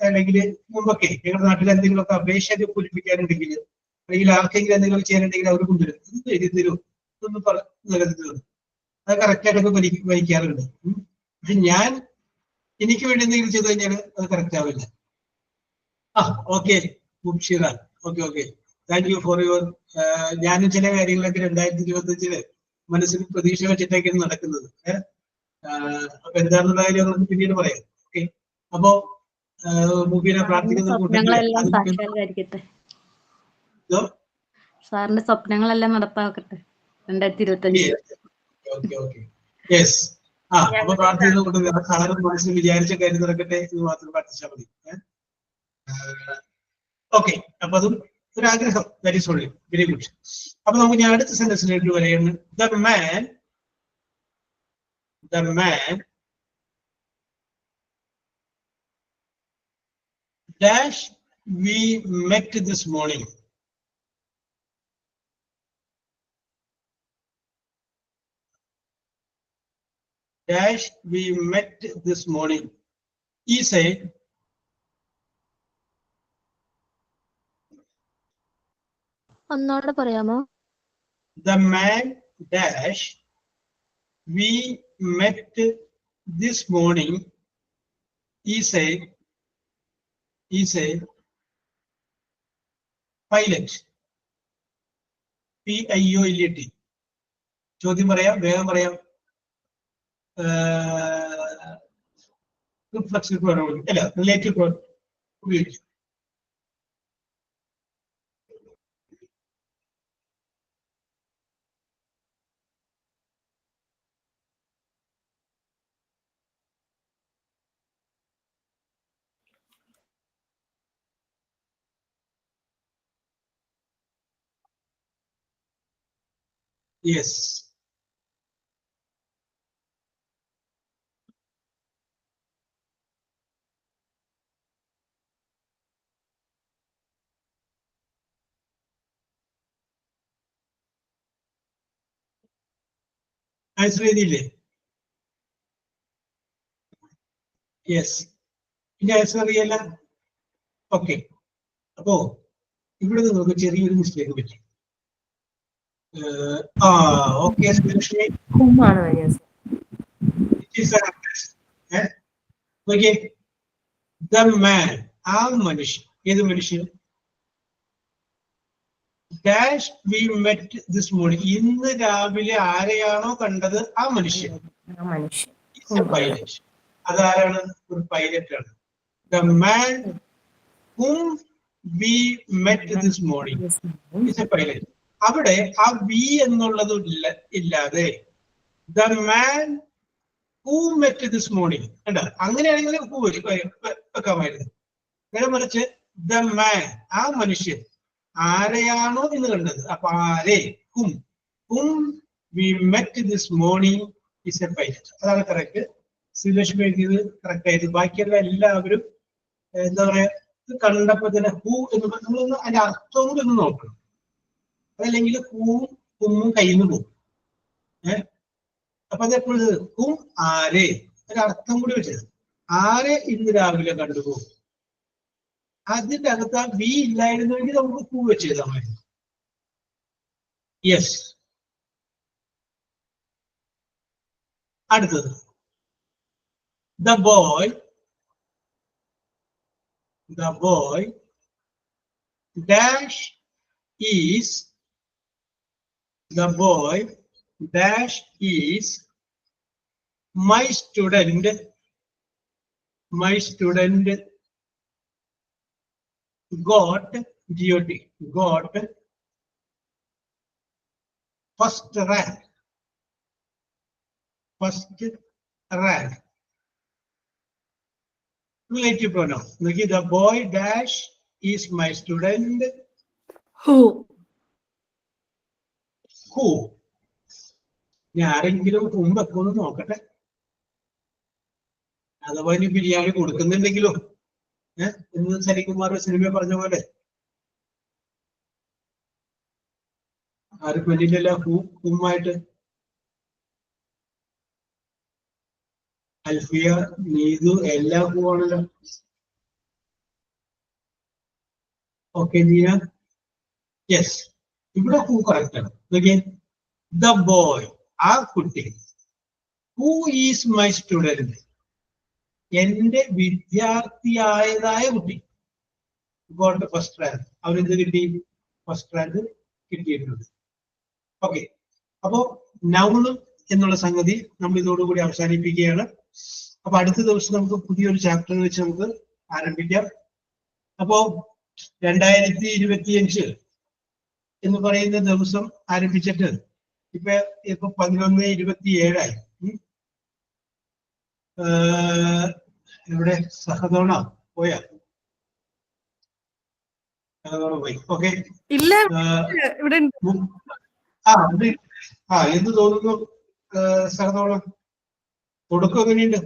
അല്ലെങ്കിൽ മുമ്പൊക്കെ ഞങ്ങളുടെ നാട്ടിൽ എന്തെങ്കിലുമൊക്കെ അപേക്ഷയൊക്കെ പൂരിപ്പിക്കാനുണ്ടെങ്കിൽ അല്ലെങ്കിൽ ആർക്കെങ്കിലും എന്തെങ്കിലും ചെയ്യാനുണ്ടെങ്കിൽ അവർ കൊണ്ടുവരും, ഇത് എഴുതി തരും, ഇതൊന്നും നിലനിർത്തി തരും. അത് കറക്റ്റായിട്ടൊക്കെ ഭരിക്കാറുണ്ട്. പക്ഷെ ഞാൻ എനിക്ക് വേണ്ടി എന്തെങ്കിലും ചെയ്ത് കഴിഞ്ഞാൽ അത് കറക്റ്റ് ആവില്ല. Okay Mubshira, okay thank you for your. ഞാനും ചില കാര്യങ്ങളൊക്കെ 2025 മനസ്സിൽ പ്രതീക്ഷ വെച്ചിട്ടൊക്കെയാണ് നടക്കുന്നത്. അപ്പൊ എന്താണെന്നുള്ള കാര്യം നമുക്ക് പിന്നീട് പറയാം. ഓക്കെ, അപ്പോ മുബീന പ്രാർത്ഥിക്കുന്ന സ്വപ്നങ്ങളെല്ലാം സാക്ഷാത്കരിക്കട്ടെ. സാറിന്റെ സ്വപ്നങ്ങളെല്ലാം നടപ്പാക്കട്ടെ 2025. Okay yes. അപ്പൊ പ്രാർത്ഥിക്കുന്ന കൂട്ടത്തിൽ സാറ് മനസ്സിൽ വിചാരിച്ച കാര്യം നടക്കട്ടെ എന്ന് മാത്രം പ്രാർത്ഥിച്ചാൽ മതി. ഓക്കെ, അപ്പൊ അതും ഒരു ആഗ്രഹം. That is only. Very good. അപ്പൊ നമുക്ക് ഞാൻ അടുത്ത സെന്റൻസിലേക്ക് വരെയാണ്. The man dash we met this morning. Dash we met this morning. He said, ഒന്നോടെ പറയാമോ? the man dash we met this morning. He said pilot. PIOLT. ചോദ്യം പറയാം, വേഗം പറയാം. റിഫ്ലക്സീവ് പ്രോനൗൺ അല്ല, റിലേറ്റീവ് പ്രോനൗൺ ഉപയോഗിക്കും. യെസ്. ആൻസർ ചെയ്തില്ലേ? യെസ്. ഇനി ആൻസർ അറിയല്ല. ഓക്കെ, അപ്പോ ഇവിടെ നിങ്ങൾക്ക് ചെറിയൊരു മിസ്റ്റേക്ക് പറ്റി. ഓക്കെ, ദ മാൻ, ആ മനുഷ്യൻ. ഏത് മനുഷ്യൻ? Dash we met this morning, ഇന്ന് രാവിലെ ആരെയാണോ കണ്ടത് ആ മനുഷ്യൻ. പൈലറ്റ്. അതാരാണ്? ഒരു പൈലറ്റ് ആണ്. The man whom we met this morning is a pilot. അവിടെ ആ വി എന്നുള്ളത് ഇല്ലാതെ the man who met this morning കണ്ട, അങ്ങനെയാണെങ്കിൽ ഹൂ വെക്കാമായിരുന്നു. നേരെ മറിച്ച് ദ മാൻ, ആ മനുഷ്യൻ ആരെയാണോ ഇന്ന് കണ്ടത്, അപ്പൊ ആരെ, whom we met this morning is a pilot. അതാണ് കറക്റ്റ്. ശ്രീലക്ഷ്മി എഴുതിയത് കറക്റ്റ് ആയിട്ട്. ബാക്കിയുള്ള എല്ലാവരും എന്താ പറയാ, ഇത് കണ്ടപ്പോ തന്നെ ഹൂ എന്ന് നമ്മളൊന്ന് അതിന്റെ അർത്ഥവും കൂടി ഒന്ന് നോക്കണം. അതല്ലെങ്കിൽ ഹൂം കയ്യിൽ നിന്ന് പോകും. അപ്പൊ അതെപ്പോഴും ഹൂം ആരെ, ഒരർത്ഥം കൂടി വെച്ചത്. ആരെ ഇന്ന് രാവിലെ കണ്ടുപോകും. അതിന്റെ അകത്ത് ആ വി ഇല്ലായിരുന്നുവെങ്കിൽ നമുക്ക് ഹൂ വെച്ച് എഴുതാമായിരുന്നു. യെസ്. അടുത്തത് the boy dash is my student got first rank. Relative pronoun. The boy dash is my student who. ഞാൻ ആരെങ്കിലും മുമ്പൊക്കെ ഒന്ന് നോക്കട്ടെ. അഥവാ ഇനി ബിരിയാണി കൊടുക്കുന്നുണ്ടെങ്കിലോ എന്ന് സലികുമാർ സിനിമ പറഞ്ഞ പോലെ ആർക്കും വേണ്ടിയില്ലല്ല ഹൂമായിട്ട്. അൽഫിയ, നീതു എല്ലാം ഹൂ ആണല്ലോ. Okay Jeena, yes. ഇവിടെ ഹൂ കറക്റ്റ് ആണ്. ദ ബോയ്, ആ കുട്ടി. ഹൂ ഈസ് മൈ സ്റ്റുഡന്റ്, എന്റെ വിദ്യാർത്ഥിയായതായ കുട്ടി ഗോട്ട് ഫസ്റ്റ് റാങ്ക്. അവരെന്ത് കിട്ടി? ഫസ്റ്റ് റാങ്ക് കിട്ടിയിട്ടുണ്ട്. ഓക്കെ, അപ്പോ നൗണും എന്നുള്ള സംഗതി നമ്മൾ ഇതോടുകൂടി അവസാനിപ്പിക്കുകയാണ്. അപ്പൊ അടുത്ത ദിവസം നമുക്ക് പുതിയൊരു ചാപ്റ്റർ വെച്ച് നമുക്ക് ആരംഭിക്കാം. അപ്പോ 2025 എന്ന് പറയുന്ന ദിവസം ആരംഭിച്ചിട്ട് ഇപ്പൊ 11:27 ഇവിടെ സഹതോണ പോയാ? സഹതോണ പോയി. ഓക്കെ, ഇല്ല, ഇവിടെ ഉണ്ട്. എന്ത് തോന്നുന്നു സഹതോണ? തുടക്കം എങ്ങനെയുണ്ട്?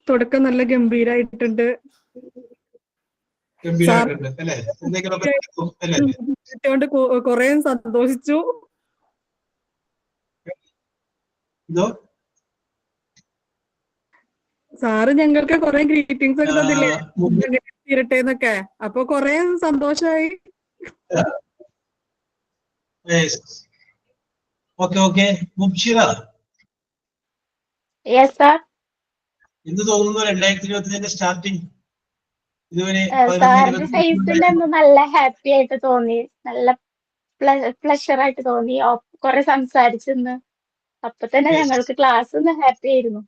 തുടക്കം നല്ല ഗംഭീരായിട്ടുണ്ട്. ഗംഭീരമായിട്ടുണ്ട് അല്ലെ? ണ്ട് കൊറേ സന്തോഷിച്ചു. എന്തോ സാറ് ഞങ്ങൾക്ക് കൊറേ ഗ്രീറ്റിംഗ്സ് ഒക്കെ തന്നില്ലേ, തീരട്ടെ എന്നൊക്കെ. അപ്പൊ കൊറേ സന്തോഷായി. ഓക്കെ. Mubshira, yes sir. എന്ത് തോന്നുന്നു 2025 സ്റ്റാർട്ടിങ്? ഇതുവരെ സാറിന്റെ ഫേസിൽ നല്ല ഹാപ്പി ആയിട്ട് തോന്നി, നല്ല പ്ലഷർ ആയിട്ട് തോന്നി. കുറെ സംസാരിച്ചെന്ന് അപ്പൊ തന്നെ ഞങ്ങൾക്ക് ക്ലാസ് ഒന്ന് ഹാപ്പി ആയിരുന്നു.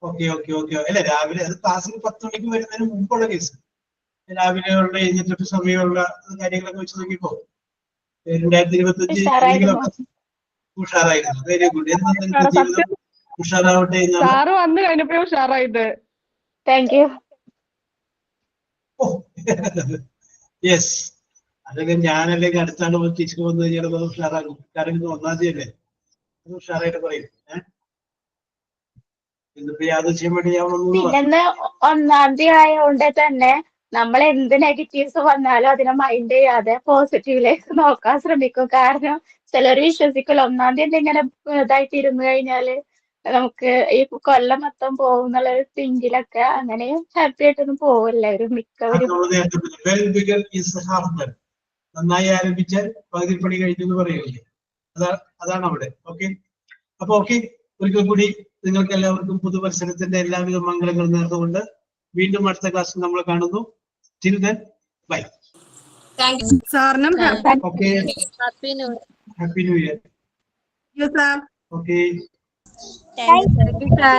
ഓക്കെ. അല്ലെ, രാവിലെ അത് ക്ലാസ്സിൽ 10 മണിക്ക് വരുന്നതിന് മുമ്പുള്ള കേസ്. രാവിലെ ഉള്ള എഴുന്നേറ്റ സമയമുള്ള കാര്യങ്ങളൊക്കെ വെച്ച് നോക്കിയപ്പോ 2025 ഉഷാറായിരുന്നു. Very good. ജീവിതം ഉഷാറാവട്ടെ. സാറ് വന്നു കഴിഞ്ഞപ്പോ ഉഷാറായത്. Thank you. യെസ്, അതൊക്കെ ഞാനല്ലെങ്കിൽ അടുത്താണ് ടീച്ചർ വന്നു കഴിഞ്ഞാൽ അത് ഉഷാറാകും. കാരണം ഇത് 1-ാം തീയതി അല്ലേ, അത് ഉഷാറായിട്ട് പറയും. എന്നിപ്പോ യാദൃശ്യം വേണ്ടി പിന്നെ 1-ാം തീയതി ആയതുകൊണ്ട് തന്നെ നമ്മൾ എന്ത് നെഗറ്റീവ്സ് വന്നാലും അതിനെ മൈൻഡ് ചെയ്യാതെ പോസിറ്റീവിലേക്ക് നോക്കാൻ ശ്രമിക്കും. കാരണം ചിലർ വിശ്വസിക്കില്ല 1-ാം തീയതി ഇങ്ങനെ ഇതായിട്ട് ഇരുന്ന് കഴിഞ്ഞാല് നമുക്ക് ഈ കൊല്ലം മൊത്തം പോകും എന്നുള്ള തിങ്കിലൊക്കെ അങ്ങനെ ഹാപ്പി ആയിട്ടൊന്നും പോവില്ലായിരുന്നു മിക്കവരും. നന്നായി ആരംഭിച്ചാൽ പകുതി പണി കഴിഞ്ഞു എന്ന് പറയുകയില്ലേ, അതാണ് അവിടെ. അപ്പൊ ഒരിക്കൽ കൂടി നിങ്ങൾക്ക് എല്ലാവർക്കും പുതുവത്സരത്തിന്റെ എല്ലാവിധ മംഗളങ്ങളും നേർന്നുകൊണ്ട് വീണ്ടും അടുത്ത ക്ലാസ്സിൽ നമ്മൾ കാണുന്നു. Till then, bye. സാറിനും Okay. Happy New Year. Sir. Okay. Thank you, sir.